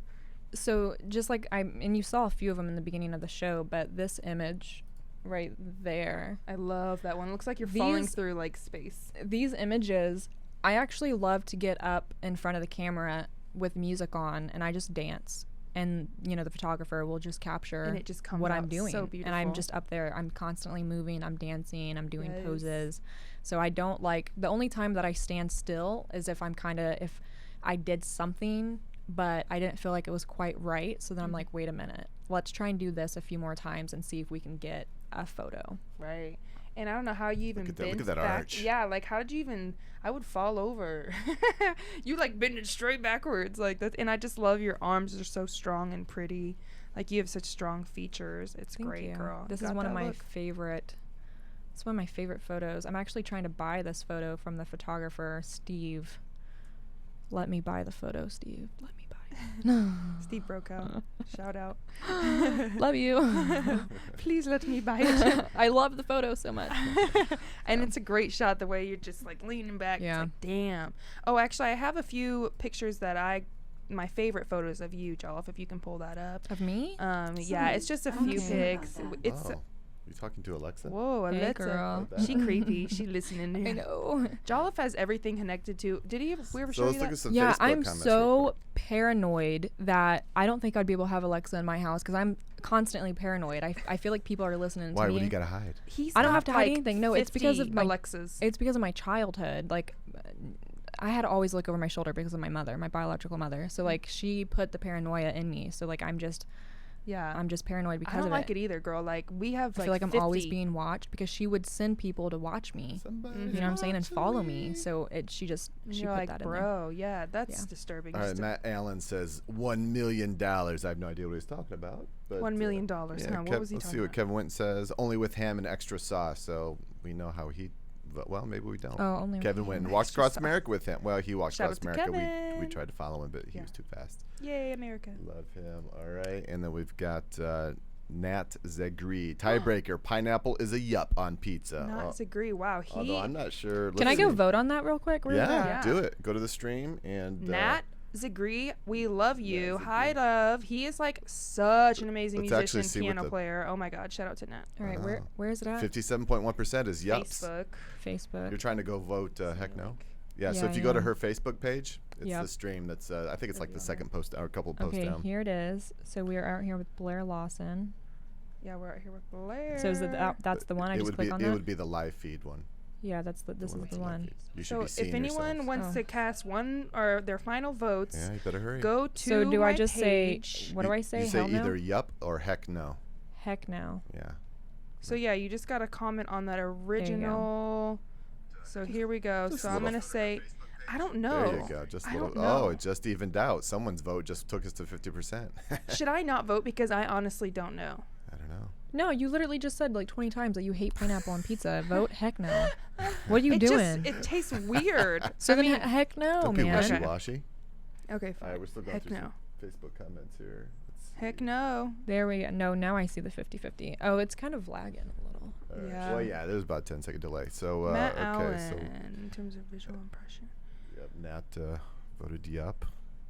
So just like and you saw a few of them in the beginning of the show, but this image right there, I love that one. It looks like you're falling These- through like space. these images, I actually love to get up in front of the camera with music on, and I just dance, and the photographer will just capture And it just comes what out I'm doing, so and I'm beautiful. just up there, I'm constantly moving, I'm dancing, I'm doing Yes. poses. So I don't like, the only time that I stand still is if if I did something but I didn't feel like it was quite right, so then I'm like, wait a minute, let's try and do this a few more times and see if we can get a photo. Right. And I don't know how you even at that- look bent at that back. arch. Yeah, like how did you even? I would fall over. You like bend it straight backwards like that, and I just love your arms are so strong and pretty. Like you have such strong features. It's Thank great, you. girl. This You is got one of that my look. favorite. It's one of my favorite photos. I'm actually trying to buy this photo from the photographer Steve. Let me buy the photo, Steve. Let me buy it. Steve broke out. Shout out. Love you. Please let me buy it. I love the photo so much. And it's a great shot the way you're just like leaning back. Yeah. It's like, damn. Oh, actually, I have a few pictures that my favorite photos of you, Joff, if you can pull that up. Of me? Yeah, it's just a few Okay. pics. It's Oh, you talking to Alexa? whoa, Hey, Alexa. girl. She creepy. She listening. I know. Jolliffe has everything connected to. We ever So show let's you look that? at some Yeah, Facebook I'm comments real so quick. paranoid that I don't think I'd be able to have Alexa in my house because I'm constantly paranoid. I feel like people are listening Why? to me. What do you gotta hide? He's I don't got, have to hide like, anything. No, it's because of 50 my Alexas. It's because of my childhood. Like, I had to always look over my shoulder because of my mother, my biological mother. So like, she put the paranoia in me. So like, I'm just paranoid because I don't of like it. it either, girl. Like we have I feel like I'm 50. always being watched because she would send people to watch me. Somebody You know what I'm saying, and watching follow me. So she And put you're like, that in there. bro, yeah, that's Yeah. disturbing. All right, Just Matt Allen says $1 million. I have no idea what he's talking about. But, $1 million. yeah, Huh? What was he let's talking see what about? Kevin Winton says. Only with ham and extra sauce. So we know how he. Well, maybe we don't. Oh, only with Kevin ham Winton and walks extra across sauce. America with him. Well, he walks Shout across out to America. We Kevin. tried to follow him, but he Yeah. was too fast. Yay, America. Love him. All right, and then we've got Nat Zegri. Tiebreaker. Pineapple is a yup on pizza. Not agree. Wow, Although I'm not sure. Can I let's go see. vote on that real quick? Really Yeah, quick? Yeah. do it. Go to the stream and Nat Zagree, we love you. Zagree. Hi, love. He is like such an amazing Let's actually musician, see what piano player. Oh my God, shout out to Nat. All right, where is it at? 57.1% is yups. Facebook. You're trying to go vote heck no? Yeah, so Yeah, if you go to yeah. her Facebook page, it's Yep. the stream that's, I think it's like the second post or a couple posts Okay, down. here it is. So we are out here with Blair Lawson. Yeah, we're out here with Blair. So is it that's the one? I just click on that? It would be the live feed one. Yeah, this is the with one. live feed. You should So be seeing if anyone yourself. wants to cast one or their final votes, Yeah, you better hurry. go to So do I my just page. say, what do I say? You say Hell no? either yup or heck no. Heck no. Yeah. So yeah, you just gotta comment on that original. So here we go. Just So a I'm little gonna say, I don't know. There you go. Just a I little. don't know. Oh, it just evened out. Someone's vote just took us to 50%. Should I not vote because I honestly don't know? I don't know. No, you literally just said like 20 times that you hate pineapple on pizza. Vote heck no. What are you doing? It tastes weird. So I then mean, heck no, Don't be man. wishy-washy. okay, All fine. right, we're still going Heck through no. some Facebook comments here. Let's see. Heck no. There we go. No, now I see the 50-50. Oh, it's kind of lagging a little. All right. Yeah. Well, yeah, there's about a 10-second delay. So, Matt okay, Allen, so in terms of visual impression. yep, Nat voted yup.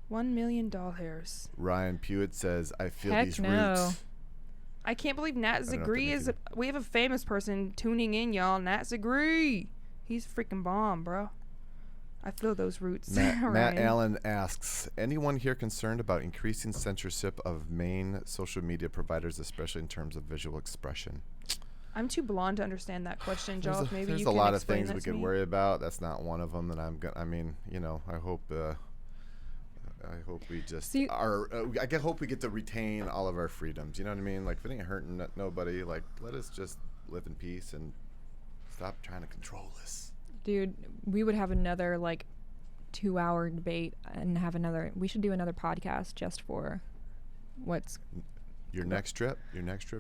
1 million doll hairs. Ryan Pewitt says, I feel Heck these no. roots. I can't believe Nat don't know if Zagree that is. makes We have a famous person tuning in, y'all. Nat Zagree. He's freaking bomb, bro. I feel those roots. Matt Ryan. Allen asks, anyone here concerned about increasing censorship of main social media providers, especially in terms of visual expression? I'm too blonde to understand that question, Joel. Maybe There's you a can lot of explain things that we to could me. worry about. That's not one of them that I'm gonna. I mean, you know, I hope we just See- are. I hope we get to retain all of our freedoms. You know what I mean? Like, if it ain't hurting nobody, like, let us just live in peace and stop trying to control us. Dude, we would have another like 2-hour debate and have another. We should do another podcast just for what's Your next trip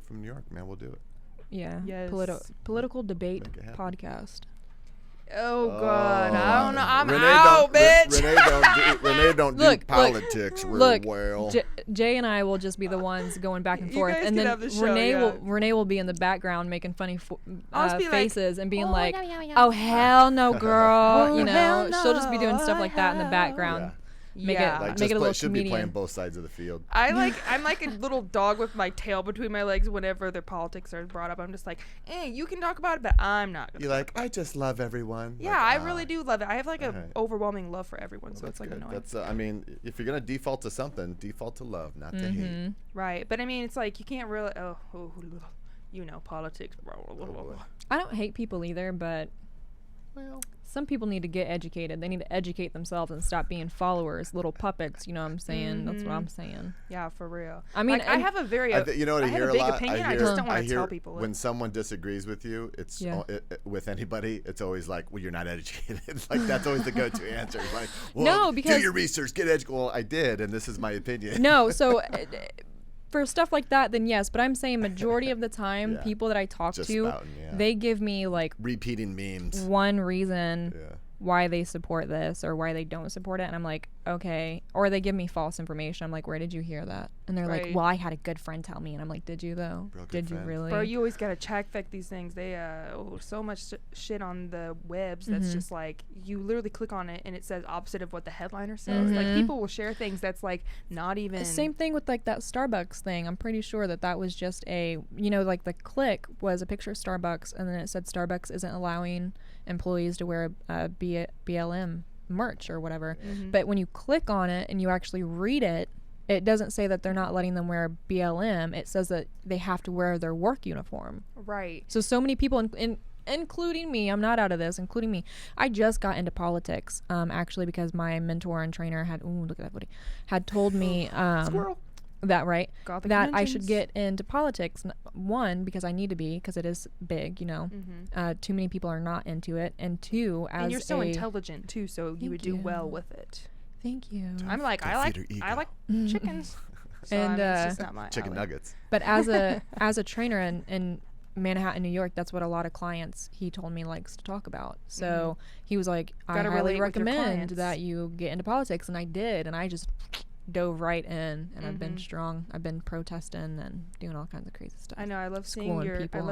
from New York, man, we'll do it. Yes. Political debate Make it happen. podcast. Oh God, I don't know. I'm Renee out, bitch. Renee don't do Look, politics real Look, well. Jay and I will just be the ones going back and You forth, guys and can then have the show, Renee yeah. will be in the background making funny I'll just be like, faces and being "Oh, like, no, yeah, yeah." "Oh hell no, girl!" Oh, you know, hell she'll just be doing no, stuff like that in the hell. background. Make it Yeah. Like, make just it a little should be playing comedian. both sides of the field. I'm like a little dog with my tail between my legs whenever their politics are brought up. I'm just like, you can talk about it, but I'm not gonna. You're like, I just love everyone. Yeah, Like, I really do love it. I have like a Alright. overwhelming love for everyone, so That's it's like good. annoying. That's I mean, if you're gonna default to something, default to love, not to hate. Right, but I mean, it's like you can't really. You know, politics. I don't hate people either, but Well, some people need to get educated. They need to educate themselves and stop being followers, little puppets. You know what I'm saying? That's what I'm saying. Yeah, for real. I mean, like, I and- have a very. you know what I have hear a a big lot. opinion. I I hear, just don't I want to hear tell people. when someone disagrees with you, it's Yeah. with anybody. It's always like, well, you're not educated. Like, that's always the go-to answer. It's like, well, No, do because- your research, get educated. Well, I did, and this is my opinion. No, so for stuff like that, then yes. But I'm saying majority of the time, Yeah. people that I talk Just to, spouting, yeah. they give me like Repeating memes. one reason Yeah. why they support this or why they don't support it, and I'm like, okay. Or they give me false information. I'm like, where did you hear that? And they're like, Right. well, I had a good friend tell me, and I'm like, did you though? Real good Did you friend. really? Bro, you always gotta check these things. They so much shit on the webs that's just like you literally click on it and it says opposite of what the headliner says. Like people will share things that's like not even. Same thing with like that Starbucks thing. I'm pretty sure that was just like the click was a picture of Starbucks, and then it said Starbucks isn't allowing employees to wear a BLM merch or whatever. But when you click on it and you actually read it, it doesn't say that they're not letting them wear BLM. It says that they have to wear their work uniform. Right. So many people, including me, I'm not out of this, including me. I just got into politics, actually, because my mentor and trainer had told me Squirrel. Gothic that I should Dimensions. get into politics. One, because I need to be, because it is big, you know. Too many people are not into it, and two, as And you're so intelligent too, so you would do well you. with it. Thank you. I'm like, I like chickens. So, And, I mean, it's just not my Chicken alley. nuggets. But as a trainer in Manhattan, New York, that's what a lot of clients, he told me, likes to talk about. So he was like, I Gotta highly relate with your recommend clients. that you get into politics, and I did, and I just dove right in, and I've been strong. I've been protesting and doing all kinds of crazy stuff. I know. I love seeing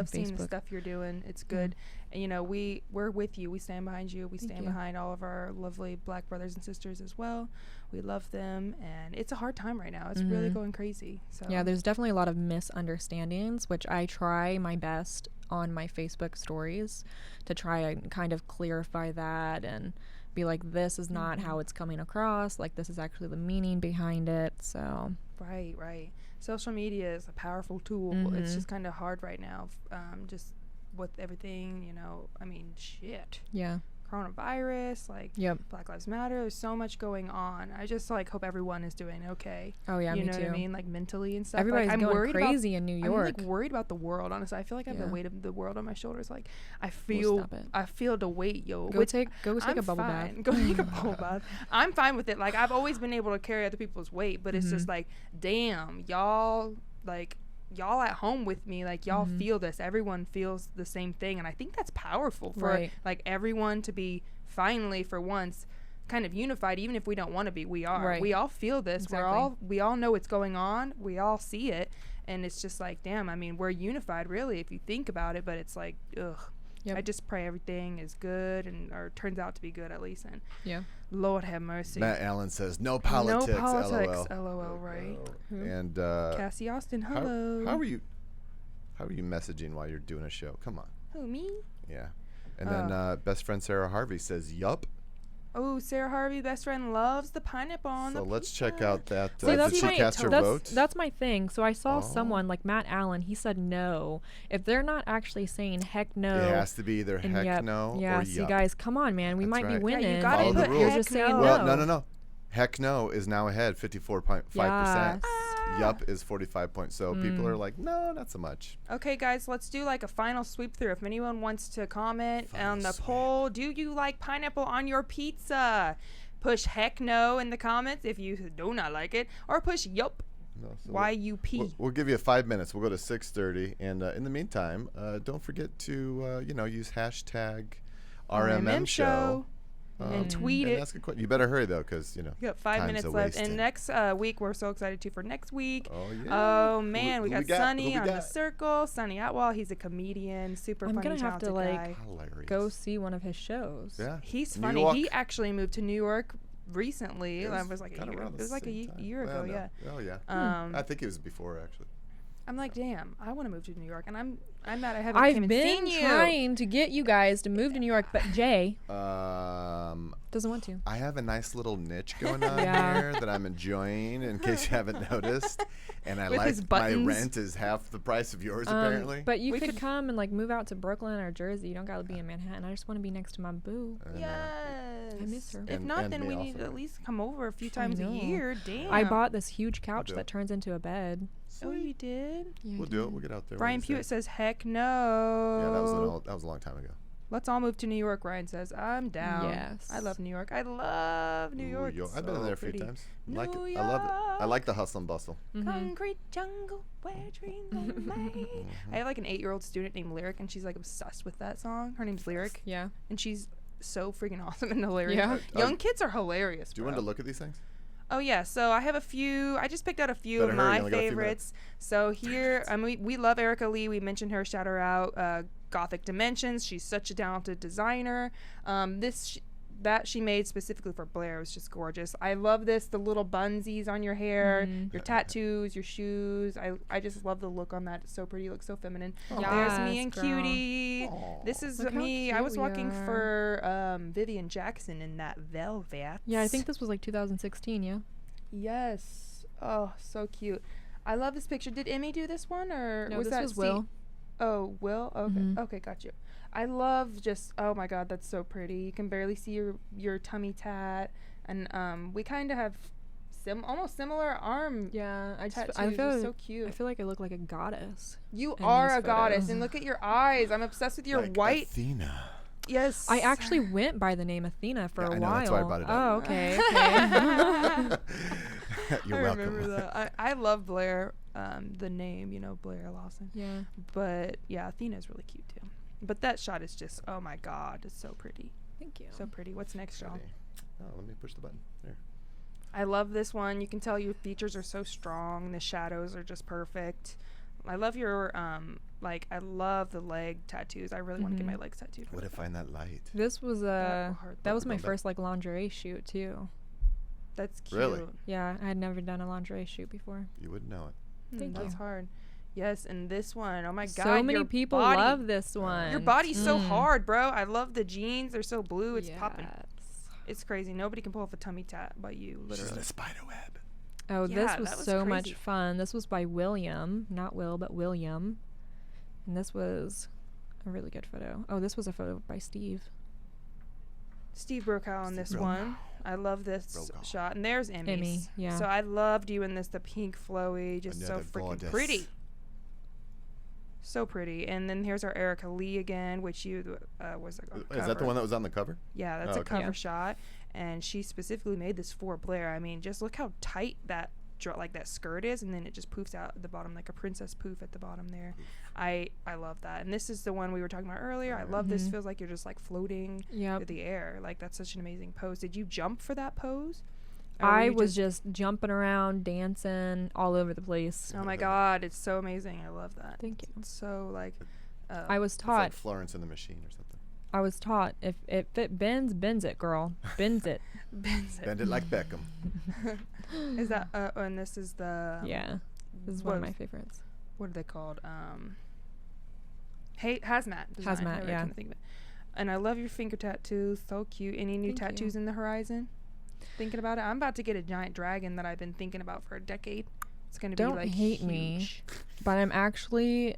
seeing the stuff you're doing. It's good. And, you know, we're with you. We stand behind you. We stand behind all of our lovely Black brothers and sisters as well. We love them, and it's a hard time right now. It's really going crazy. So yeah, there's definitely a lot of misunderstandings, which I try my best on my Facebook stories to try and kind of clarify that and be like, this is not how it's coming across, like this is actually the meaning behind it. So right, social media is a powerful tool. It's just kind of hard right now, just with everything, you know. I mean, shit, coronavirus, like Black Lives Matter, there's so much going on. I just like hope everyone is doing okay. Oh yeah, you me know too. what I mean, like mentally and stuff. Everybody's like, I'm going worried crazy in New York. I'm like worried about the world, honestly. I feel like I have the weight of the world on my shoulders. Like I feel the weight, yo. Go take a bubble bath. Go take a bubble bath. I'm fine with it. Like I've always been able to carry other people's weight, but it's just like, damn, y'all at home with me, like y'all feel this. Everyone feels the same thing, and I think that's powerful for like everyone to be finally for once kind of unified. Even if we don't want to be, we are. We all feel this. We all know what's going on. We all see it, and it's just like, damn, I mean, we're unified really if you think about it, but it's like, ugh. I just pray everything is good or turns out to be good at least, and Lord have mercy. Matt Allen says no politics. LOL, right? And Cassie Austin, hello. How are you messaging while you're doing a show? Come on. Who, me? Yeah. And then best friend Sarah Harvey says yup. Oh, Sarah Harvey, best friend, loves the pineapple on the pizza. So let's check out that. See, did she cast her vote? That's my thing. So I saw someone like Matt Allen. He said no. If they're not actually saying heck no, it has to be either heck no or yup. See, guys, come on, man. We might be winning. Yeah, you gotta Follow the rules. You're just saying well, no. Heck no is now ahead, 54.5%. Yes. Yup is 45 points. So people are like, no, not so much. Okay, guys, let's do like a final sweep through. If anyone wants to comment on the poll, do you like pineapple on your pizza? Push heck no in the comments if you do not like it, or push yup. No, so Y-U-P. We'll give you 5 minutes. We'll go to 6:30, and in the meantime, don't forget to use hashtag RMM show. And tweet and it. Ask a question. You better hurry though, because you got 5 minutes left. And next week, we're so excited too for next week. Oh yeah. Oh man, we got Sonny on the circle. Sonny Atwell, he's a comedian, super funny, talented guy. I'm gonna have to go see one of his shows. Yeah, he's funny. He actually moved to New York recently. It was like a year ago. No. Yeah. Oh yeah. I think it was before actually. I'm like, damn, I want to move to New York, and I'm mad I haven't I've been trying to get you guys to move to New York, but Jay doesn't want to. I have a nice little niche going on here that I'm enjoying, in case you haven't noticed. And I my rent is half the price of yours, apparently. But you could come and like move out to Brooklyn or Jersey. You don't got to be in Manhattan. I just want to be next to my boo. Yes. I miss her. If not, then we need to at least come over a few times a year. Damn. I bought this huge couch that turns into a bed. Oh, you did? Yeah, we'll do it. We'll get out there. Brian Pewitt says, heck no. Yeah, that was a long time ago. Let's all move to New York, Ryan says. I'm down. Yes. I love New York. I love New York. I've been there a few times. Like it. I love it. I like the hustle and bustle. Concrete jungle where dreams are made. I have like an 8-year-old student named Lyric, and she's like obsessed with that song. Her name's Lyric. Yeah. And she's so freaking awesome and hilarious. Yeah. Young kids are hilarious. Do you want to look at these things? Oh yeah, so I have a few. I just picked out a few of my favorites. So here, we love Erica Lee. We mentioned her, shout her out. Gothic Dimensions. She's such a talented designer. That she made specifically for Blair was just gorgeous. I love this. The little bunsies on your hair, your tattoos, your shoes. I just love the look on that. It's so pretty. It looks so feminine. There's me and Cutie. Aww. This is me. I was walking for Vivian Jackson in that velvet. Yeah, I think this was like 2016. Yeah. Yes. Oh, so cute. I love this picture. Did Emmy do this one, or no? This was Will. Oh, Will. Okay. Okay, got you. I love just, oh my god, that's so pretty. You can barely see your tummy tat, and we kind of have almost similar arm. Yeah, I feel so cute. I feel like I look like a goddess. You are a goddess, and look at your eyes. I'm obsessed with your white. Athena. Yes. I actually went by the name Athena for a while. That's why I brought it up. Oh, okay. You're welcome. I remember that. I love Blair, the name, Blair Lawson. Yeah. But yeah, Athena's really cute too. But that shot is just, oh my god, it's so pretty. Thank you. So pretty. What's next, y'all? Oh, let me push the button. There. I love this one. You can tell your features are so strong. The shadows are just perfect. I love your I love the leg tattoos. I really want to get my legs tattooed. What to find that light? This was That was my Going back. first like lingerie shoot too. That's cute. Really? Yeah, I had never done a lingerie shoot before. You wouldn't know it. Thank That's you. hard. Yes, and this one, oh my god, So many your people body- love this one. Your body's so hard, bro. I love the jeans. They're so blue. It's popping. Yes. It's crazy. Nobody can pull off a tummy tat but you, She's in literally. a spider web. Oh, Yeah, this was that was so crazy. much fun. This was by William, not Will, but William. And this was a really good photo. Oh, this was a photo by Steve. Steve Brokaw on this Steve one. I love this Brokaw. shot. And there's Emmy's. Emmy, yeah. So I loved you in this, the pink flowy, just Another so freaking goddess. pretty. So pretty. And then here's our Erica Lee again, which you was like Is that the one that was on the cover? Yeah, that's Oh, a okay. cover Yeah. shot, and she specifically made this for Blair. I mean, just look how tight that that skirt is, and then it just poofs out at the bottom like a princess poof at the bottom there. I love that, and this is the one we were talking about earlier. I love this. Feels like you're just like floating Yep. through the air. Like that's such an amazing pose. Did you jump for that pose? Or were I you was just jumping around, dancing all over the place. Oh my god, it's so amazing. I love that. Thank you. It's so like. I was It's taught. like Florence in the Machine or something. I was taught if it bends, bends it, girl. Bends it. Bends it. Bend it like Beckham. Is that? And this is the. Yeah. This is what one of was- my favorites. What are they called? Hazmat. Design. Hazmat, I really yeah. couldn't think of it. And I love your finger tattoos. So cute. Any new Thank you. tattoos in the horizon? Thinking about it. I'm about to get a giant dragon that I've been thinking about for a decade. It's gonna Don't be like hate me. huge. But I'm actually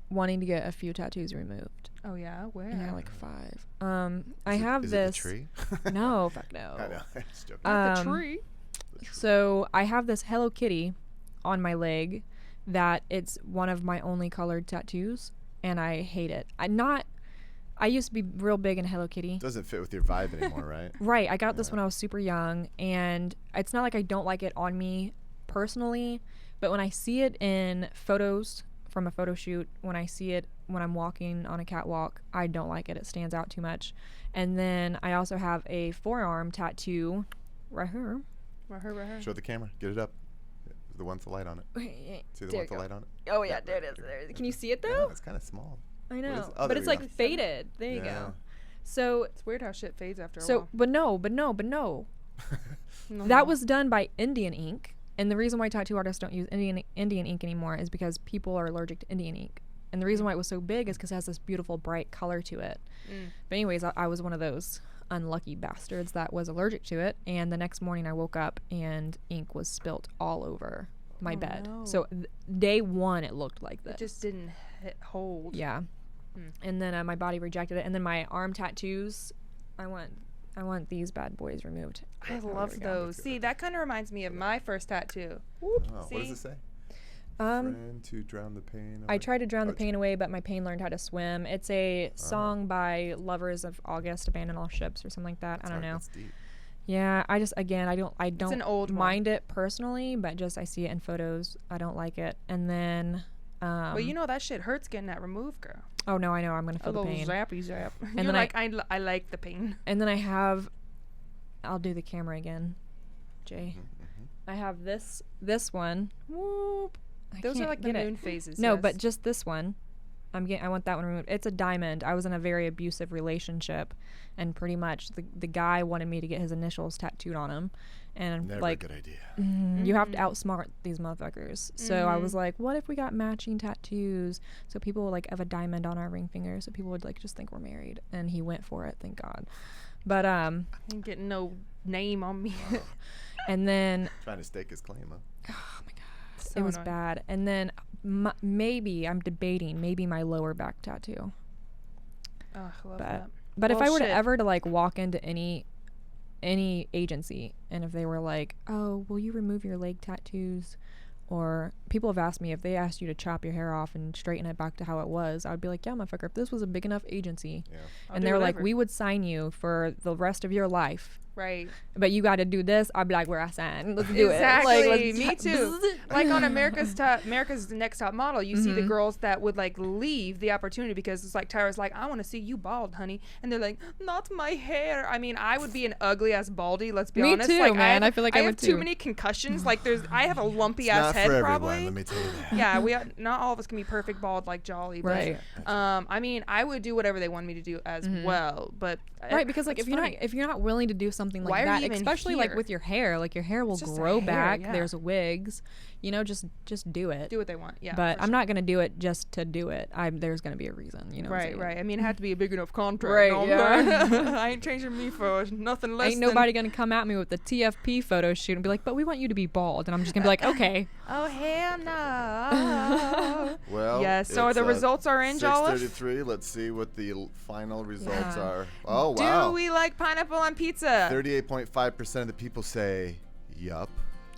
wanting to get a few tattoos removed. Oh yeah, where? Yeah, like 5. I Is it- have is this. It the tree? No, fuck no. I know. Just joking. Not the um, tree. So I have this Hello Kitty on my leg that it's one of my only colored tattoos, and I hate it. I used to be real big in Hello Kitty. Doesn't fit with your vibe anymore, right? Right, I got this when I was super young, and it's not like I don't like it on me personally, but when I see it in photos from a photo shoot, when I see it when I'm walking on a catwalk, I don't like it. It stands out too much. And then I also have a forearm tattoo right here. Right here. Show the camera. Get it up. The one with the light on it. See the There one with the you go. light on it? Oh yeah, there it is. There it is. Can you see it Yeah, though? it's kind of small. I is know, it? Oh, but there it's we like go. faded. There you Yeah. go. So, It's weird how shit fades after a while. but no. No. That was done by Indian ink, and the reason why tattoo artists don't use Indian ink anymore is because people are allergic to Indian ink. And the reason why it was so big is because it has this beautiful bright color to it. But anyways, I was one of those unlucky bastards that was allergic to it, and the next morning I woke up and ink was spilt all over my bed. no. So day one it looked like this. It just didn't hold. Yeah. And then my body rejected it, and then my arm tattoos, I want these bad boys removed. I Oh, love there we go. those. See, that kind of reminds me of my first tattoo. Oh, what See? does it say? Um, Friend to drown the pain. I tried to drown the Oh, pain away, but my pain learned how to swim. It's a song by Lovers of August, Abandon All Ships, or something like that. I don't know. That's deep. Yeah, I don't an old one. mind it personally, but just I see it in photos. I don't like it. And then, Well, you know that shit hurts getting that removed, girl. oh no, I know I'm gonna A feel the little pain. zappy zap. And then You're like, I like the pain. And then I'll do the camera again, Jay. I have this one. Whoop. I Those are can't like the get it. moon phases. No, yes. but just this one. I want that one removed. It's a diamond. I was in a very abusive relationship, and pretty much the guy wanted me to get his initials tattooed on him, and Never like a good idea. you have to outsmart these motherfuckers. So I was like, what if we got matching tattoos? So people would like have a diamond on our ring finger, so people would like just think we're married. And he went for it, thank God. But I ain't getting no name on me. and then Trying to stake his claim, huh? oh my God, So it was annoying. bad. And then maybe I'm debating maybe my lower back tattoo. Oh, I love But that. But if Well, I were shit. to ever to like walk into any agency, and if they were like, oh, will you remove your leg tattoos, or people have asked me if they asked you to chop your hair off and straighten it back to how it was, I would be like, yeah, motherfucker, if this was a big enough agency, Yeah. I'll and do they were like, whatever. we would sign you for the rest of your life Right. But you got to do this. I'll be like, where I stand. Let's do Exactly. it. Me too. Like on America's Next Top Model, you see the girls that would like leave the opportunity because it's like Tyra's like, I want to see you bald, honey, and they're like, not my hair. I mean, I would be an ugly ass baldy. Let's be honest. Me too, like, man. I feel like I have would too too. many concussions. Like I have a lumpy It's ass not head for probably. everyone, let me tell you that. Yeah, not all of us can be perfect bald like Jolly. But, Right. I mean, I would do whatever they want me to do as well. But Right, because like it's if you're not willing to do something like Why are that, you even especially like here? with your hair, like your hair will It's just a grow hair, back. yeah. There's wigs, just do it. do what they want. Yeah. But for I'm sure. not gonna do it just to do it. There's gonna be a reason, what I'm Right, saying? right. I mean, it had to be a big enough contract. Right, no, yeah. I ain't changing me for nothing less. Ain't nobody gonna come at me with the TFP photo shoot and be like, but we want you to be bald, and I'm just gonna be like, okay. Oh hell no. Well, Yes. So it's, the results are in, Jolliffe. 6:33. Let's see what the final results Yeah. are. Oh wow! Do we like pineapple on pizza? 38.5% of the people say yup.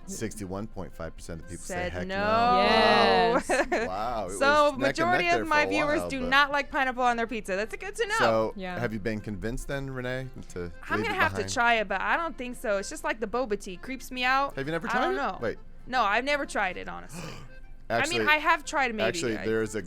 61.5% of the people say Said heck no. Yes. no. Wow. it So was neck and majority neck there of for my a viewers while, do but- not like pineapple on their pizza. That's good to know. So Yeah. have you been convinced then, Renee, to I'm leave gonna it have behind? to try it, but I don't think so. It's just like the boba tea creeps me out. Have you never I tried don't it? know. Wait. No, I've never tried it honestly. Actually, I mean, I have tried maybe. Actually,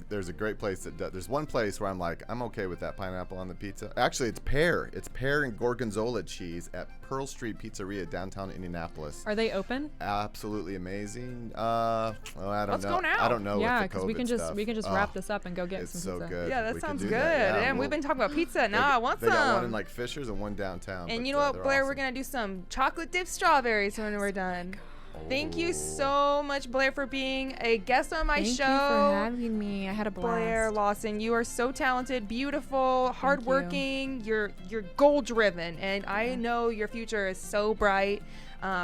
there's a great place that does. There's one place where I'm like, I'm okay with that pineapple on the pizza. Actually, it's pear. It's pear and gorgonzola cheese at Pearl Street Pizzeria, downtown Indianapolis. Are they open? Absolutely amazing. Well, I don't Let's know. go now. I don't know. Yeah, because we can just wrap this up and go get It's some so pizza. good. Yeah, that We can sounds do good. that. Yeah, And we've been talking about pizza. Now I want they some. got one in like Fishers and one downtown. And but, you know what, they're Blair? We're awesome. gonna do some chocolate dipped strawberries when we're done. Thank you so much, Blair, for being a guest on my Thank show. you for having me. I had a blast. Blair Lawson, you are so talented, beautiful, hardworking. You're goal driven, and I know your future is so bright.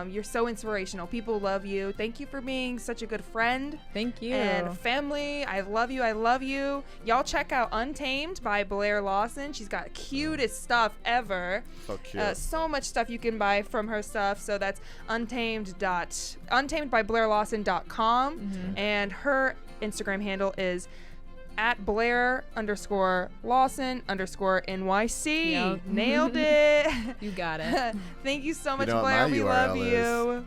You're so inspirational. People love you. Thank you for being such a good friend. Thank you. And family, I love you. I love you. Y'all check out Untamed by Blair Lawson. She's got cutest stuff ever. So cute. So much stuff you can buy from her stuff. So that's untamedbyblairlawson.com. And her Instagram handle is at Blair_Lawson_NYC. Yep. Nailed it. You got it. Thank you so much, know what Blair. my We URL love is? you.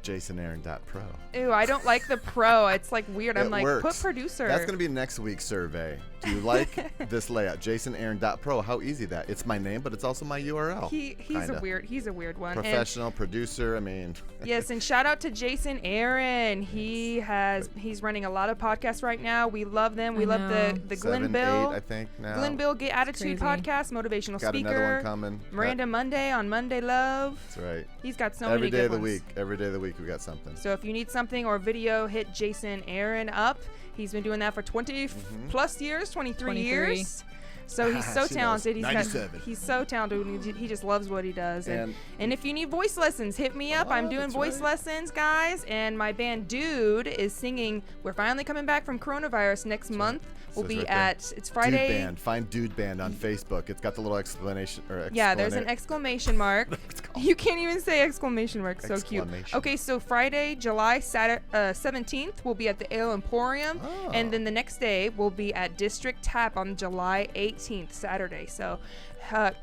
JasonAaron.pro. Ew, I don't like the pro. It's like weird. I'm It like, works. put producer. That's going to be next week's survey. Do you like this layout? JasonAaron.pro. How easy that. It's my name, but it's also my URL. He's Kinda. a weird one. Professional producer. I mean. And, yes, and shout out to Jason Aaron. He's running a lot of podcasts right now. We love them. We I love know. the 7, Glenn Bill. 8, I think now. Glenn Bill Get Attitude crazy. podcast, motivational Got speaker. another one coming. Miranda Monday on Monday Love. That's right. He's got so Every many day good of the ones. week. Every day of the week we got something. So if you need something or video, hit Jason Aaron up. He's been doing that for 20 plus years, 23 years. So he's so She talented. knows. 97. He's so talented. And he just loves what he does. And And- if you need voice lessons, hit me up. I'm doing that's voice right. lessons, guys. And my band Dude is singing. We're finally coming back from coronavirus next month. We'll Says be right there. at it's Friday. Dude Band. Find Dude Band on Facebook. It's got the little explanation. Yeah, there's an exclamation mark. It's called? You can't even say exclamation mark. So cute. Exclamation. Okay, so Friday, July 17th, we'll be at the Ale Emporium, Oh. and then the next day we'll be at District Tap on July 18th, Saturday. So.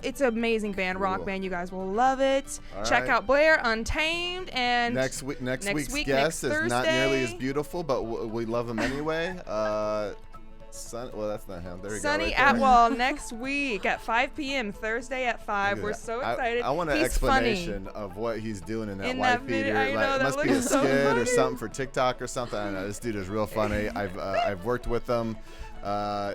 It's an amazing band, rock Cool. band. You guys will love it. All Check right. out Blair Untamed and Next week's next guest is not nearly Thursday. as beautiful, but we love him anyway. Well, that's not him. There we Sunny go. Right there. Atwell next week at 5 p.m. Thursday at 5. Look We're at that. so excited. I want an He's explanation of what he's doing in that In wife that video, beater. I know, Like, it that must be looks a so skit or funny. something for TikTok or something. I don't know. This dude is real funny. I've worked with him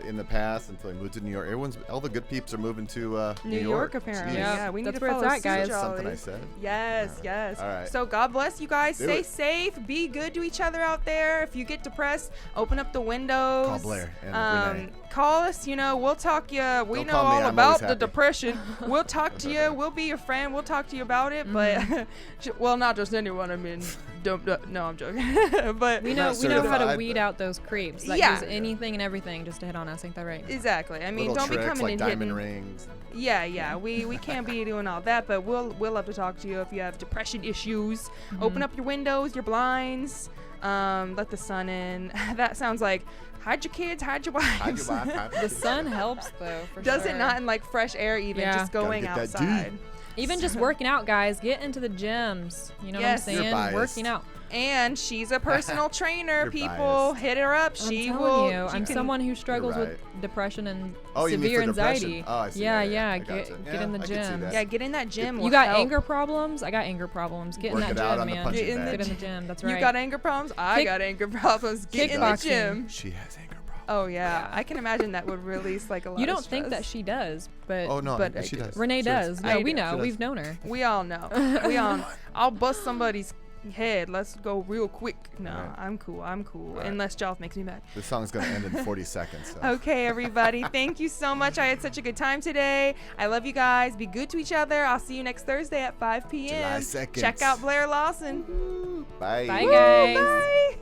in the past until he moved to New York. All the good peeps are moving to New York, apparently. Jeez. Yeah, we need That's to where it's follow at, guys. suit, That's something I Jollies. said. Yes. All right. So God bless you guys. Do Stay it. safe. Be good to each other out there. If you get depressed, open up the windows. Call Blair and Renee. Call us. We'll talk you. We Don't know call me, all I'm about always the happy. depression. We'll talk to you. We'll be your friend. We'll talk to you about it. But well, not just anyone. I mean, no, I'm joking. But We Not know how to certified, weed but- out those creeps that Yeah. use anything and everything just to hit on us. Ain't that right? exactly. I mean, Little don't be tricks coming like in diamond hitting. rings. Yeah, we can't be doing all that, but we'll love to talk to you if you have depression issues. Open up your windows, your blinds, let the sun in. That sounds like hide your kids, hide your wives. The sun helps though. For Does sure. it not in like fresh air even, Yeah. just going Gotta get that outside. Even just working out, guys. Get into the gyms. You know Yes. what I'm You're saying? biased. Working out. And she's a personal trainer. You're People, biased. hit her up. I'm She telling will. you, she I'm can- someone who struggles right. with depression and Oh, you mean severe for depression? anxiety. Oh, I see. Yeah, Yeah, I Get gotcha. get Yeah, in the I can see gym. that. Yeah, get in that gym. You will got help. anger problems? I got anger problems. Get in Work that it out gym, on the man. punching Get in the bag. Get in the gym. That's right. You got anger problems? I got anger problems. Get in the Kickboxing. gym. She has anger problems. Oh yeah, I can imagine that would release like a lot. You of don't think that stress. she does, but Oh no, But she I do. does. Renee She does. I No, we do. know. She does. We've known her. We all know. We all. I'll bust somebody's head. Let's go real quick. No, Right. I'm cool. I'm cool. Right. Unless Joff makes me mad. This song's gonna end in 40 seconds. So. Okay, everybody. Thank you so much. I had such a good time today. I love you guys. Be good to each other. I'll see you next Thursday at 5 p.m. July 2nd. Check out Blair Lawson. Bye. Bye, Woo, guys. bye.